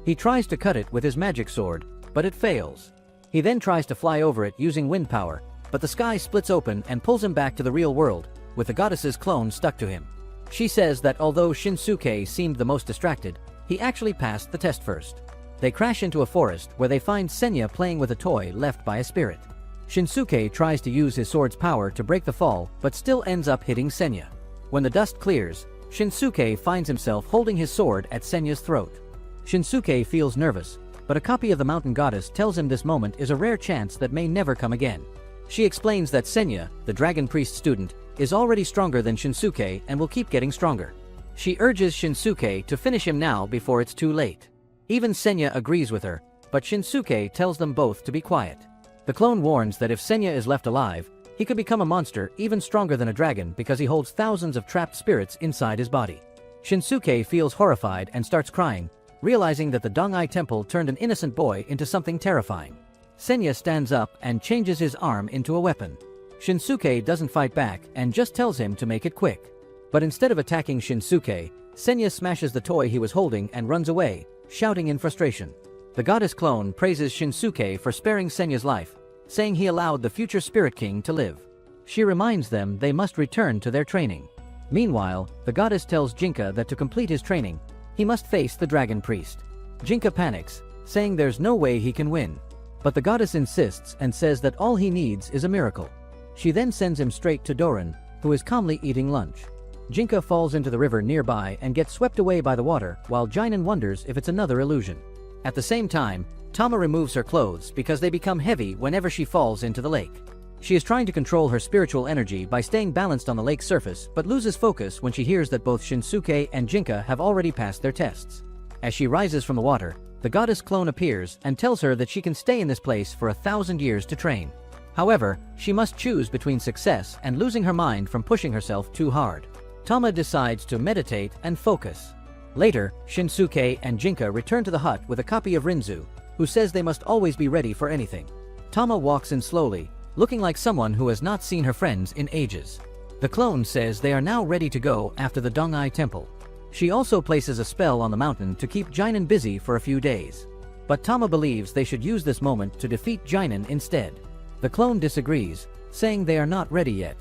He tries to cut it with his magic sword, but it fails. He then tries to fly over it using wind power, but the sky splits open and pulls him back to the real world, with the goddess's clone stuck to him. She says that although Shinsuke seemed the most distracted, he actually passed the test first. They crash into a forest where they find Senya playing with a toy left by a spirit. Shinsuke tries to use his sword's power to break the fall, but still ends up hitting Senya. When the dust clears, Shinsuke finds himself holding his sword at Senya's throat. Shinsuke feels nervous, but a copy of the mountain goddess tells him this moment is a rare chance that may never come again. She explains that Senya, the dragon priest student, is already stronger than Shinsuke and will keep getting stronger. She urges Shinsuke to finish him now before it's too late. Even Senya agrees with her, but Shinsuke tells them both to be quiet. The clone warns that if Senya is left alive, he could become a monster even stronger than a dragon because he holds thousands of trapped spirits inside his body. Shinsuke feels horrified and starts crying, realizing that the Dongai temple turned an innocent boy into something terrifying. Senya stands up and changes his arm into a weapon. Shinsuke doesn't fight back and just tells him to make it quick. But instead of attacking Shinsuke, Senya smashes the toy he was holding and runs away, shouting in frustration. The goddess clone praises Shinsuke for sparing Senya's life, saying he allowed the future Spirit King to live. She reminds them they must return to their training. Meanwhile, the goddess tells Jinka that to complete his training, he must face the dragon priest. Jinka panics, saying there's no way he can win. But the goddess insists and says that all he needs is a miracle. She then sends him straight to Doran, who is calmly eating lunch. Jinka falls into the river nearby and gets swept away by the water, while Jinan wonders if it's another illusion. At the same time, Tama removes her clothes because they become heavy whenever she falls into the lake. She is trying to control her spiritual energy by staying balanced on the lake's surface, but loses focus when she hears that both Shinsuke and Jinka have already passed their tests. As she rises from the water, the goddess clone appears and tells her that she can stay in this place for 1,000 years to train. However, she must choose between success and losing her mind from pushing herself too hard. Tama decides to meditate and focus. Later, Shinsuke and Jinka return to the hut with a copy of Rinzu, who says they must always be ready for anything. Tama walks in slowly, looking like someone who has not seen her friends in ages. The clone says they are now ready to go after the Dongai temple. She also places a spell on the mountain to keep Jinan busy for a few days. But Tama believes they should use this moment to defeat Jinan instead. The clone disagrees, saying they are not ready yet.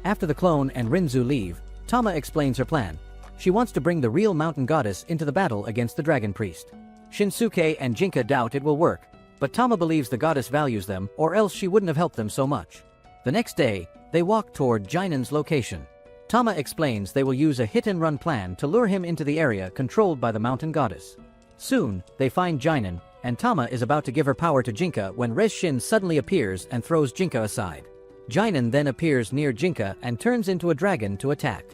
After the clone and Rinzu leave, Tama explains her plan. She wants to bring the real mountain goddess into the battle against the dragon priest. Shinsuke and Jinka doubt it will work, but Tama believes the goddess values them, or else she wouldn't have helped them so much. The next day, they walk toward Jinan's location. Tama explains they will use a hit-and-run plan to lure him into the area controlled by the mountain goddess. Soon, they find Jinan, and Tama is about to give her power to Jinka when Rez-Shin suddenly appears and throws Jinka aside. Jinan then appears near Jinka and turns into a dragon to attack.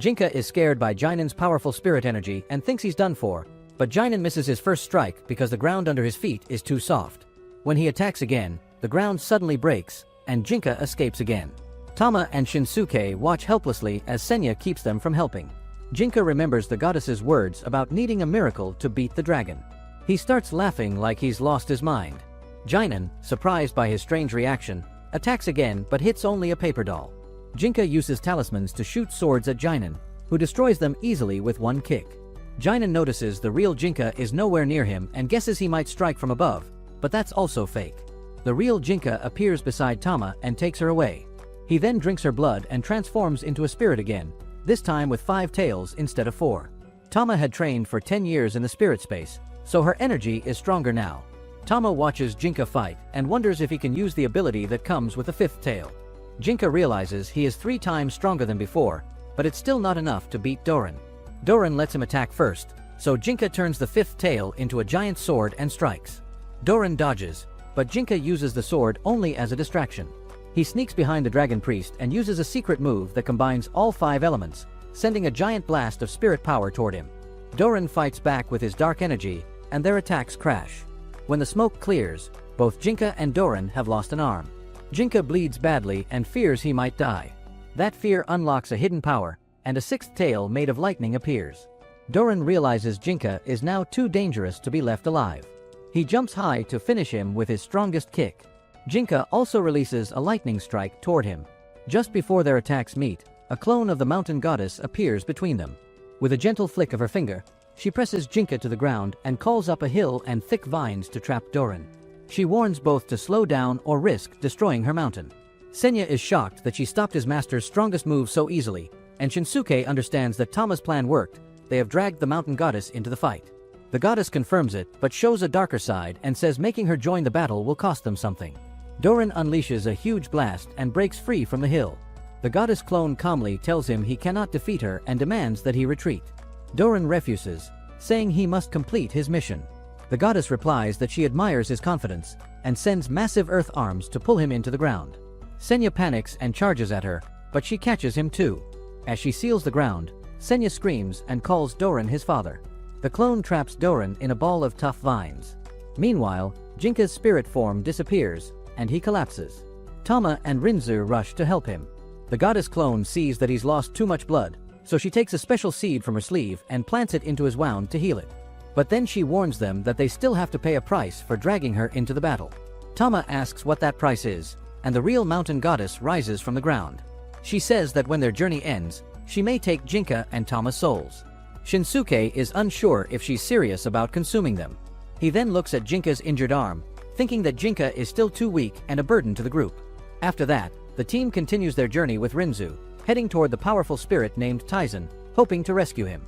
Jinka is scared by Jinan's powerful spirit energy and thinks he's done for, but Jinan misses his first strike because the ground under his feet is too soft. When he attacks again, the ground suddenly breaks, and Jinka escapes again. Tama and Shinsuke watch helplessly as Senya keeps them from helping. Jinka remembers the goddess's words about needing a miracle to beat the dragon. He starts laughing like he's lost his mind. Jinan, surprised by his strange reaction, attacks again but hits only a paper doll. Jinka uses talismans to shoot swords at Jinan, who destroys them easily with one kick. Jinan notices the real Jinka is nowhere near him and guesses he might strike from above, but that's also fake. The real Jinka appears beside Tama and takes her away. He then drinks her blood and transforms into a spirit again, this time with 5 tails instead of 4. Tama had trained for 10 years in the spirit space, so her energy is stronger now. Tama watches Jinka fight and wonders if he can use the ability that comes with the fifth tail. Jinka realizes he is 3 times stronger than before, but it's still not enough to beat Doran. Doran lets him attack first, so Jinka turns the fifth tail into a giant sword and strikes. Doran dodges, but Jinka uses the sword only as a distraction. He sneaks behind the dragon priest and uses a secret move that combines all 5 elements, sending a giant blast of spirit power toward him. Doran fights back with his dark energy, and their attacks crash. When the smoke clears, both Jinka and Doran have lost an arm. Jinka bleeds badly and fears he might die. That fear unlocks a hidden power, and a 6th tail made of lightning appears. Doran realizes Jinka is now too dangerous to be left alive. He jumps high to finish him with his strongest kick. Jinka also releases a lightning strike toward him. Just before their attacks meet, a clone of the mountain goddess appears between them. With a gentle flick of her finger, she presses Jinka to the ground and calls up a hill and thick vines to trap Doran. She warns both to slow down or risk destroying her mountain. Senya is shocked that she stopped his master's strongest move so easily, and Shinsuke understands that Tama's plan worked. They have dragged the mountain goddess into the fight. The goddess confirms it, but shows a darker side and says making her join the battle will cost them something. Doran unleashes a huge blast and breaks free from the hill. The goddess clone calmly tells him he cannot defeat her and demands that he retreat. Doran refuses, saying he must complete his mission. The goddess replies that she admires his confidence and sends massive earth arms to pull him into the ground. Senya panics and charges at her, but she catches him too. As she seals the ground, Senya screams and calls Doran his father. The clone traps Doran in a ball of tough vines. Meanwhile, Jinka's spirit form disappears, and he collapses. Tama and Rinzu rush to help him. The goddess clone sees that he's lost too much blood, so she takes a special seed from her sleeve and plants it into his wound to heal it. But then she warns them that they still have to pay a price for dragging her into the battle. Tama asks what that price is, and the real mountain goddess rises from the ground. She says that when their journey ends, she may take Jinka and Tama's souls. Shinsuke is unsure if she's serious about consuming them. He then looks at Jinka's injured arm, thinking that Jinka is still too weak and a burden to the group. After that, the team continues their journey with Rinzu, heading toward the powerful spirit named Taizen, hoping to rescue him.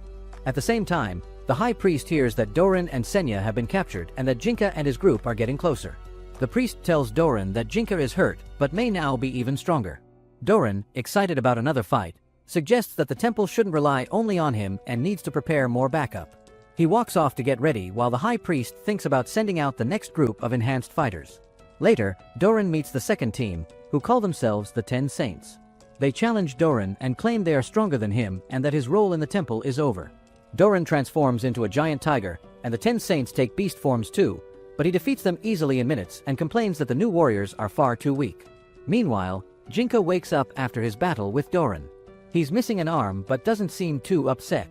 At the same time, the high priest hears that Doran and Senya have been captured and that Jinka and his group are getting closer. The priest tells Doran that Jinka is hurt but may now be even stronger. Doran, excited about another fight, suggests that the temple shouldn't rely only on him and needs to prepare more backup. He walks off to get ready while the high priest thinks about sending out the next group of enhanced fighters. Later, Doran meets the second team, who call themselves the 10 Saints. They challenge Doran and claim they are stronger than him and that his role in the temple is over. Doran transforms into a giant tiger, and the 10 Saints take beast forms too, but he defeats them easily in minutes and complains that the new warriors are far too weak. Meanwhile, Jinka wakes up after his battle with Doran. He's missing an arm but doesn't seem too upset.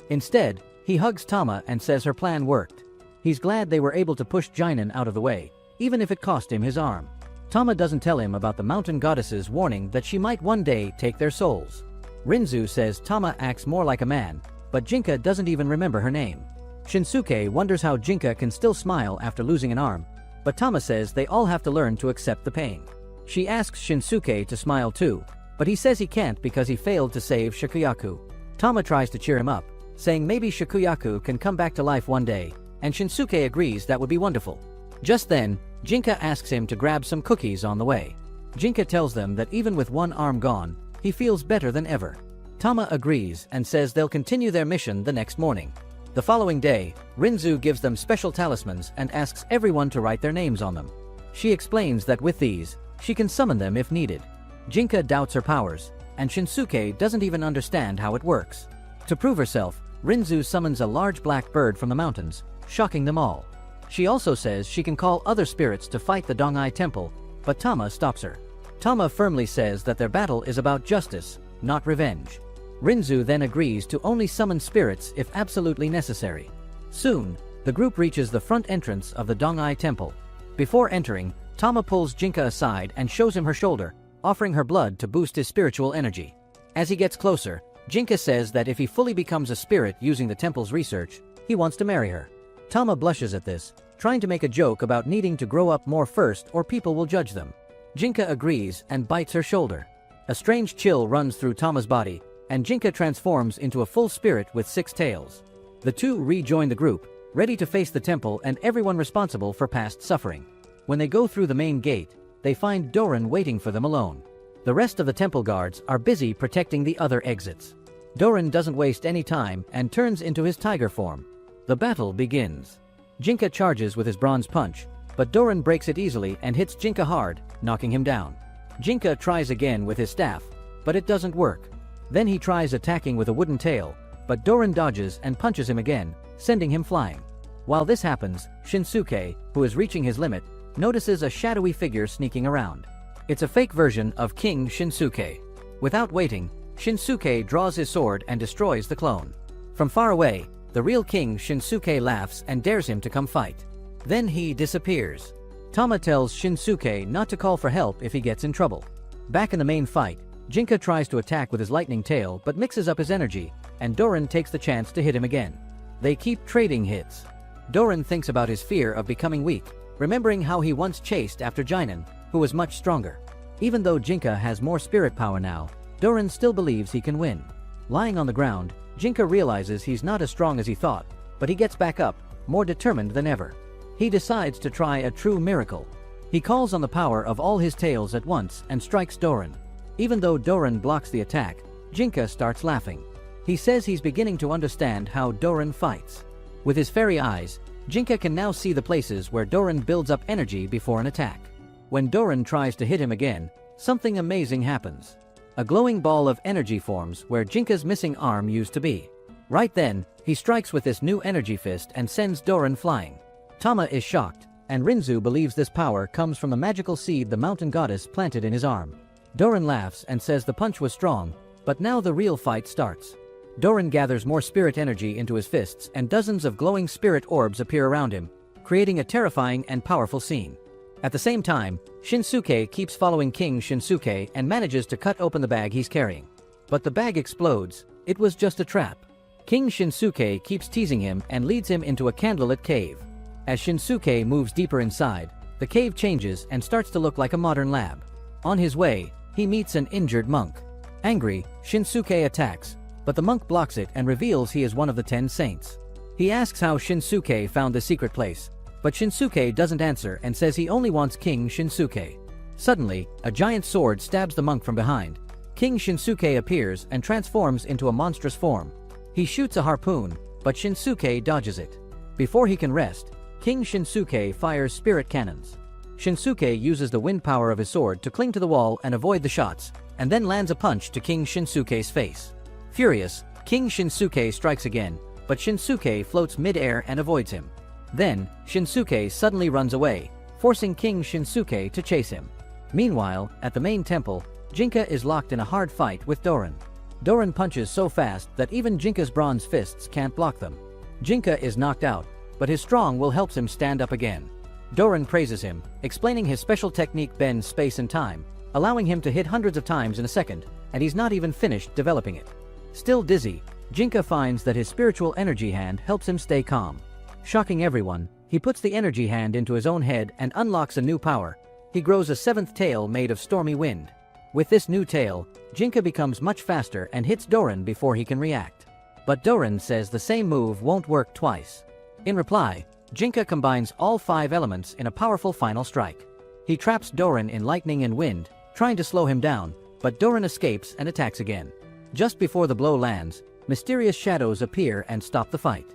Instead, he hugs Tama and says her plan worked. He's glad they were able to push Jinan out of the way, even if it cost him his arm. Tama doesn't tell him about the mountain goddess's warning that she might one day take their souls. Rinzu says Tama acts more like a man, but Jinka doesn't even remember her name. Shinsuke wonders how Jinka can still smile after losing an arm, but Tama says they all have to learn to accept the pain. She asks Shinsuke to smile too, but he says he can't because he failed to save Shikuyaku. Tama tries to cheer him up, saying maybe Shikuyaku can come back to life one day, and Shinsuke agrees that would be wonderful. Just then, Jinka asks him to grab some cookies on the way. Jinka tells them that even with one arm gone, he feels better than ever. Tama agrees and says they'll continue their mission the next morning. The following day, Rinzu gives them special talismans and asks everyone to write their names on them. She explains that with these, she can summon them if needed. Jinka doubts her powers, and Shinsuke doesn't even understand how it works. To prove herself, Rinzu summons a large black bird from the mountains, shocking them all. She also says she can call other spirits to fight the Dongai Temple, but Tama stops her. Tama firmly says that their battle is about justice, not revenge. Rinzu then agrees to only summon spirits if absolutely necessary. Soon, the group reaches the front entrance of the Dongai Temple. Before entering, Tama pulls Jinka aside and shows him her shoulder, offering her blood to boost his spiritual energy. As he gets closer, Jinka says that if he fully becomes a spirit using the temple's research, he wants to marry her. Tama blushes at this, trying to make a joke about needing to grow up more first or people will judge them. Jinka agrees and bites her shoulder. A strange chill runs through Tama's body, and Jinka transforms into a full spirit with 6 tails. The two rejoin the group, ready to face the temple and everyone responsible for past suffering. When they go through the main gate, they find Doran waiting for them alone. The rest of the temple guards are busy protecting the other exits. Doran doesn't waste any time and turns into his tiger form. The battle begins. Jinka charges with his bronze punch, but Doran breaks it easily and hits Jinka hard, knocking him down. Jinka tries again with his staff, but it doesn't work. Then he tries attacking with a wooden tail, but Doran dodges and punches him again, sending him flying. While this happens, Shinsuke, who is reaching his limit, notices a shadowy figure sneaking around. It's a fake version of King Shinsuke. Without waiting, Shinsuke draws his sword and destroys the clone. From far away, the real King Shinsuke laughs and dares him to come fight. Then he disappears. Tama tells Shinsuke not to call for help if he gets in trouble. Back in the main fight, Jinka tries to attack with his lightning tail but mixes up his energy, and Doran takes the chance to hit him again. They keep trading hits. Doran thinks about his fear of becoming weak, remembering how he once chased after Jinan, who was much stronger. Even though Jinka has more spirit power now, Doran still believes he can win. Lying on the ground, Jinka realizes he's not as strong as he thought, but he gets back up, more determined than ever. He decides to try a true miracle. He calls on the power of all his tails at once and strikes Doran. Even though Doran blocks the attack, Jinka starts laughing. He says he's beginning to understand how Doran fights. With his fairy eyes, Jinka can now see the places where Doran builds up energy before an attack. When Doran tries to hit him again, something amazing happens. A glowing ball of energy forms where Jinka's missing arm used to be. Right then, he strikes with this new energy fist and sends Doran flying. Tama is shocked, and Rinzu believes this power comes from the magical seed the mountain goddess planted in his arm. Doran laughs and says the punch was strong, but now the real fight starts. Doran gathers more spirit energy into his fists and dozens of glowing spirit orbs appear around him, creating a terrifying and powerful scene. At the same time, Shinsuke keeps following King Shinsuke and manages to cut open the bag he's carrying. But the bag explodes. It was just a trap. King Shinsuke keeps teasing him and leads him into a candlelit cave. As Shinsuke moves deeper inside, the cave changes and starts to look like a modern lab. On his way, he meets an injured monk. Angry, Shinsuke attacks, but the monk blocks it and reveals he is one of the 10 saints. He asks how Shinsuke found the secret place, but Shinsuke doesn't answer and says he only wants King Shinsuke. Suddenly, a giant sword stabs the monk from behind. King Shinsuke appears and transforms into a monstrous form. He shoots a harpoon, but Shinsuke dodges it. Before he can rest, King Shinsuke fires spirit cannons. Shinsuke uses the wind power of his sword to cling to the wall and avoid the shots, and then lands a punch to King Shinsuke's face. Furious, King Shinsuke strikes again, but Shinsuke floats mid-air and avoids him. Then, Shinsuke suddenly runs away, forcing King Shinsuke to chase him. Meanwhile, at the main temple, Jinka is locked in a hard fight with Doran. Doran punches so fast that even Jinka's bronze fists can't block them. Jinka is knocked out, but his strong will helps him stand up again. Doran praises him, explaining his special technique bends space and time, allowing him to hit hundreds of times in a second, and he's not even finished developing it. Still dizzy, Jinka finds that his spiritual energy hand helps him stay calm. Shocking everyone, he puts the energy hand into his own head and unlocks a new power. He grows a 7th tail made of stormy wind. With this new tail, Jinka becomes much faster and hits Doran before he can react. But Doran says the same move won't work twice. In reply, Jinka combines all 5 elements in a powerful final strike. He traps Doran in lightning and wind, trying to slow him down, but Doran escapes and attacks again. Just before the blow lands, mysterious shadows appear and stop the fight.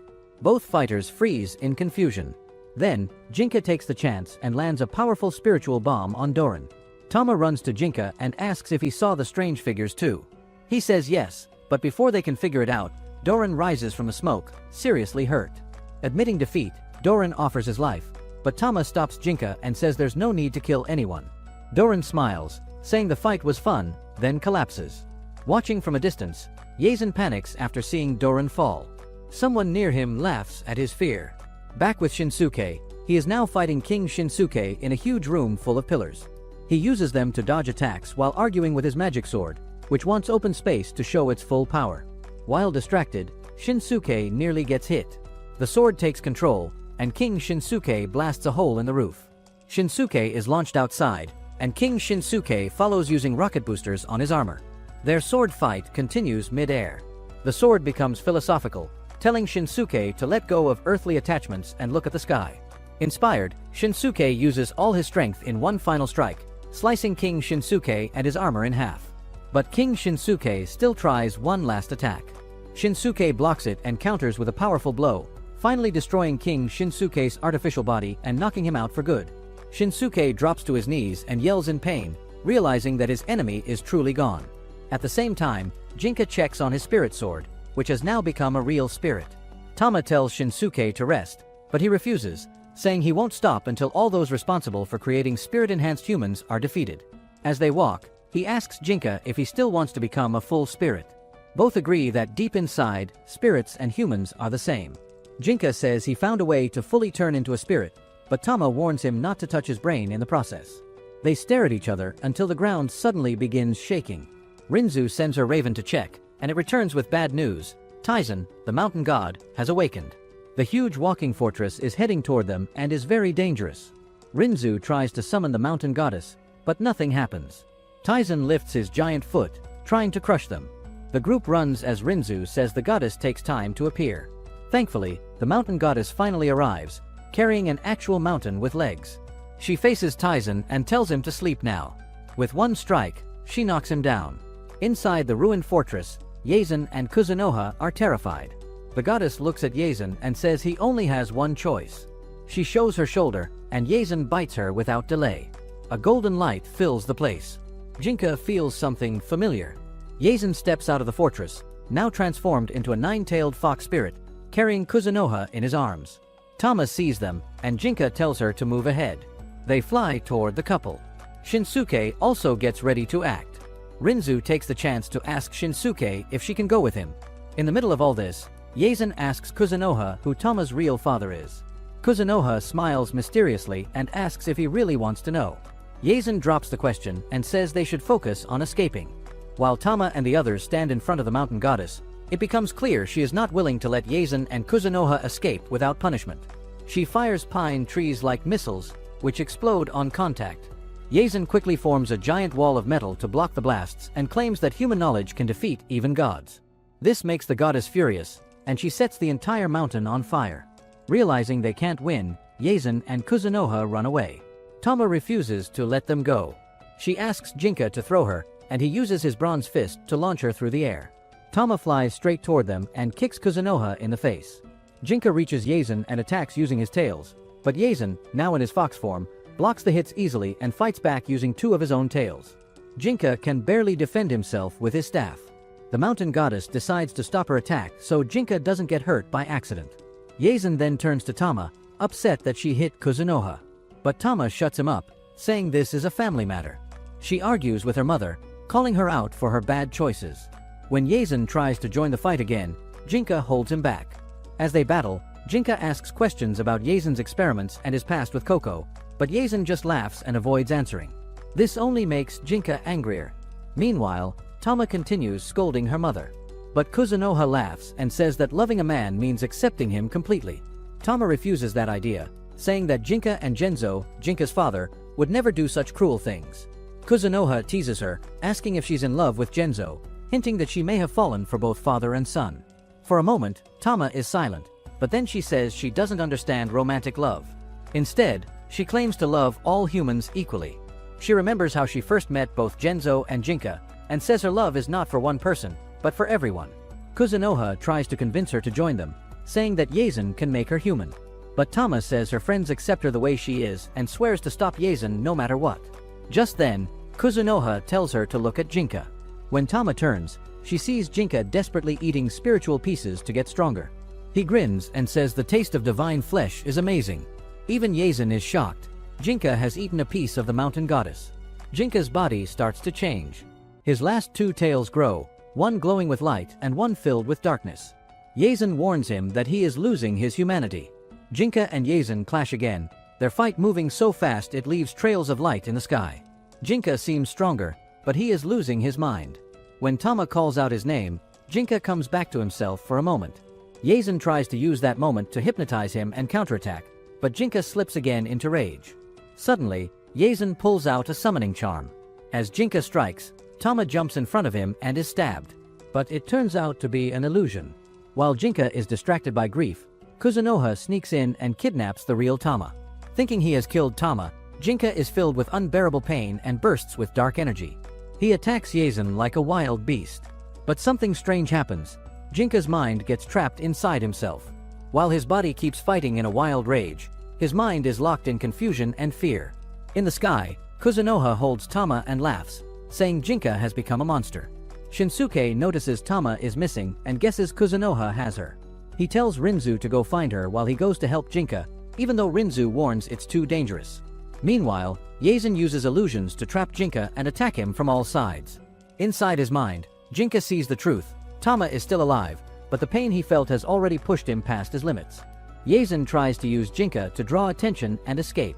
Both fighters freeze in confusion. Then, Jinka takes the chance and lands a powerful spiritual bomb on Doran. Tama runs to Jinka and asks if he saw the strange figures too. He says yes, but before they can figure it out, Doran rises from the smoke, seriously hurt. Admitting defeat, Doran offers his life, but Tama stops Jinka and says there's no need to kill anyone. Doran smiles, saying the fight was fun, then collapses. Watching from a distance, Yazen panics after seeing Doran fall. Someone near him laughs at his fear. Back with Shinsuke, he is now fighting King Shinsuke in a huge room full of pillars. He uses them to dodge attacks while arguing with his magic sword, which wants open space to show its full power. While distracted, Shinsuke nearly gets hit. The sword takes control, and King Shinsuke blasts a hole in the roof. Shinsuke is launched outside, and King Shinsuke follows using rocket boosters on his armor. Their sword fight continues mid-air. The sword becomes philosophical, telling Shinsuke to let go of earthly attachments and look at the sky. Inspired, Shinsuke uses all his strength in one final strike, slicing King Shinsuke and his armor in half. But King Shinsuke still tries one last attack. Shinsuke blocks it and counters with a powerful blow, finally destroying King Shinsuke's artificial body and knocking him out for good. Shinsuke drops to his knees and yells in pain, realizing that his enemy is truly gone. At the same time, Jinka checks on his spirit sword, which has now become a real spirit. Tama tells Shinsuke to rest, but he refuses, saying he won't stop until all those responsible for creating spirit-enhanced humans are defeated. As they walk, he asks Jinka if he still wants to become a full spirit. Both agree that deep inside, spirits and humans are the same. Jinka says he found a way to fully turn into a spirit, but Tama warns him not to touch his brain in the process. They stare at each other until the ground suddenly begins shaking. Rinzu sends her raven to check, and it returns with bad news. Taizen, the mountain god, has awakened. The huge walking fortress is heading toward them and is very dangerous. Rinzu tries to summon the mountain goddess, but nothing happens. Taizen lifts his giant foot, trying to crush them. The group runs as Rinzu says the goddess takes time to appear. Thankfully, the mountain goddess finally arrives, carrying an actual mountain with legs. She faces Taizen and tells him to sleep now. With one strike, she knocks him down. Inside the ruined fortress, Yazen and Kuzunoha are terrified. The goddess looks at Yazen and says he only has one choice. She shows her shoulder, and Yazen bites her without delay. A golden light fills the place. Jinka feels something familiar. Yazen steps out of the fortress, now transformed into a nine-tailed fox spirit, carrying Kuzunoha in his arms. Tama sees them, and Jinka tells her to move ahead. They fly toward the couple. Shinsuke also gets ready to act. Rinzu takes the chance to ask Shinsuke if she can go with him. In the middle of all this, Yazen asks Kuzunoha who Tama's real father is. Kuzunoha smiles mysteriously and asks if he really wants to know. Yazen drops the question and says they should focus on escaping. While Tama and the others stand in front of the mountain goddess, it becomes clear she is not willing to let Yazen and Kuzunoha escape without punishment. She fires pine trees like missiles, which explode on contact. Yazen quickly forms a giant wall of metal to block the blasts and claims that human knowledge can defeat even gods. This makes the goddess furious, and she sets the entire mountain on fire. Realizing they can't win, Yazen and Kuzunoha run away. Tama refuses to let them go. She asks Jinka to throw her, and he uses his bronze fist to launch her through the air. Tama flies straight toward them and kicks Kuzunoha in the face. Jinka reaches Yazen and attacks using his tails, but Yazen, now in his fox form, blocks the hits easily and fights back using two of his own tails. Jinka can barely defend himself with his staff. The mountain goddess decides to stop her attack so Jinka doesn't get hurt by accident. Yazen then turns to Tama, upset that she hit Kuzunoha. But Tama shuts him up, saying this is a family matter. She argues with her mother, calling her out for her bad choices. When Yazen tries to join the fight again, Jinka holds him back. As they battle, Jinka asks questions about Yazen's experiments and his past with Coco, but Yazen just laughs and avoids answering. This only makes Jinka angrier. Meanwhile, Tama continues scolding her mother. But Kuzunoha laughs and says that loving a man means accepting him completely. Tama refuses that idea, saying that Jinka and Genzo, Jinka's father, would never do such cruel things. Kuzunoha teases her, asking if she's in love with Genzo, hinting that she may have fallen for both father and son. For a moment, Tama is silent, but then she says she doesn't understand romantic love. Instead, she claims to love all humans equally. She remembers how she first met both Genzo and Jinka, and says her love is not for one person, but for everyone. Kuzunoha tries to convince her to join them, saying that Yazen can make her human. But Tama says her friends accept her the way she is and swears to stop Yazen no matter what. Just then, Kuzunoha tells her to look at Jinka. When Tama turns, she sees Jinka desperately eating spiritual pieces to get stronger. He grins and says the taste of divine flesh is amazing. Even Yazen is shocked. Jinka has eaten a piece of the mountain goddess. Jinka's body starts to change. His last two tails grow, one glowing with light and one filled with darkness. Yazen warns him that he is losing his humanity. Jinka and Yazen clash again, their fight moving so fast it leaves trails of light in the sky. Jinka seems stronger, but he is losing his mind. When Tama calls out his name, Jinka comes back to himself for a moment. Yazen tries to use that moment to hypnotize him and counterattack, but Jinka slips again into rage. Suddenly, Yazen pulls out a summoning charm. As Jinka strikes, Tama jumps in front of him and is stabbed. But it turns out to be an illusion. While Jinka is distracted by grief, Kuzunoha sneaks in and kidnaps the real Tama. Thinking he has killed Tama, Jinka is filled with unbearable pain and bursts with dark energy. He attacks Yazen like a wild beast. But something strange happens. Jinka's mind gets trapped inside himself. While his body keeps fighting in a wild rage, his mind is locked in confusion and fear. In the sky, Kuzunoha holds Tama and laughs, saying Jinka has become a monster. Shinsuke notices Tama is missing and guesses Kuzunoha has her. He tells Rinzu to go find her while he goes to help Jinka, even though Rinzu warns it's too dangerous. Meanwhile, Yazen uses illusions to trap Jinka and attack him from all sides. Inside his mind, Jinka sees the truth. Tama is still alive, but the pain he felt has already pushed him past his limits. Yazen tries to use Jinka to draw attention and escape.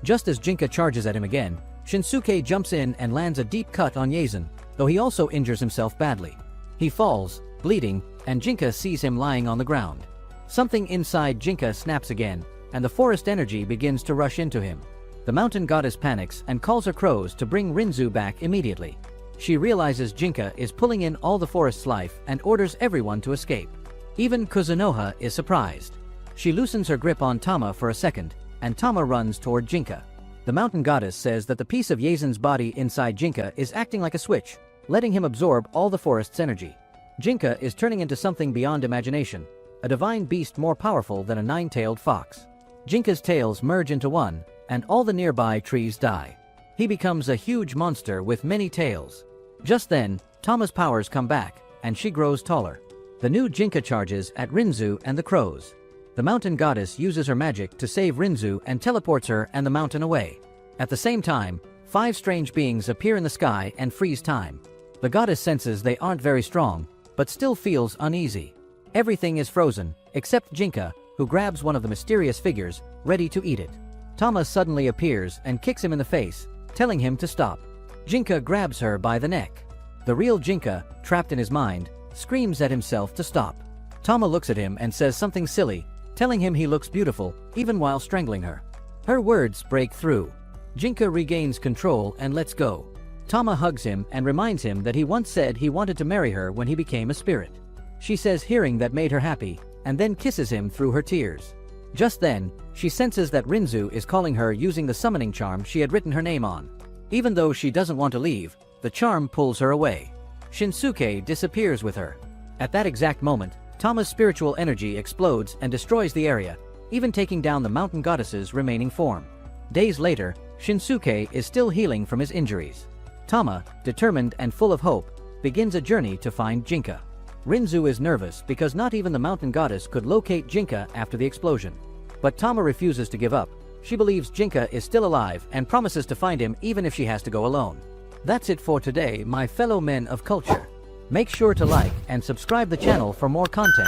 Just as Jinka charges at him again, Shinsuke jumps in and lands a deep cut on Yazen, though he also injures himself badly. He falls, bleeding, and Jinka sees him lying on the ground. Something inside Jinka snaps again, and the forest energy begins to rush into him. The mountain goddess panics and calls her crows to bring Rinzu back immediately. She realizes Jinka is pulling in all the forest's life and orders everyone to escape. Even Kuzunoha is surprised. She loosens her grip on Tama for a second, and Tama runs toward Jinka. The mountain goddess says that the piece of Yazen's body inside Jinka is acting like a switch, letting him absorb all the forest's energy. Jinka is turning into something beyond imagination, a divine beast more powerful than a nine-tailed fox. Jinka's tails merge into one, and all the nearby trees die. He becomes a huge monster with many tails. Just then, Tama's powers come back, and she grows taller. The new Jinka charges at Rinzu and the crows. The mountain goddess uses her magic to save Rinzu and teleports her and the mountain away. At the same time, 5 strange beings appear in the sky and freeze time. The goddess senses they aren't very strong, but still feels uneasy. Everything is frozen, except Jinka, who grabs one of the mysterious figures, ready to eat it. Tama suddenly appears and kicks him in the face, telling him to stop. Jinka grabs her by the neck. The real Jinka, trapped in his mind, screams at himself to stop. Tama looks at him and says something silly, telling him he looks beautiful, even while strangling her. Her words break through. Jinka regains control and lets go. Tama hugs him and reminds him that he once said he wanted to marry her when he became a spirit. She says hearing that made her happy, and then kisses him through her tears. Just then, she senses that Rinzu is calling her using the summoning charm she had written her name on. Even though she doesn't want to leave, the charm pulls her away. Shinsuke disappears with her. At that exact moment, Tama's spiritual energy explodes and destroys the area, even taking down the mountain goddess's remaining form. Days later, Shinsuke is still healing from his injuries. Tama, determined and full of hope, begins a journey to find Jinka. Rinzu is nervous because not even the mountain goddess could locate Jinka after the explosion. But Tama refuses to give up. She believes Jinka is still alive and promises to find him even if she has to go alone. That's it for today, my fellow men of culture. Make sure to like and subscribe the channel for more content.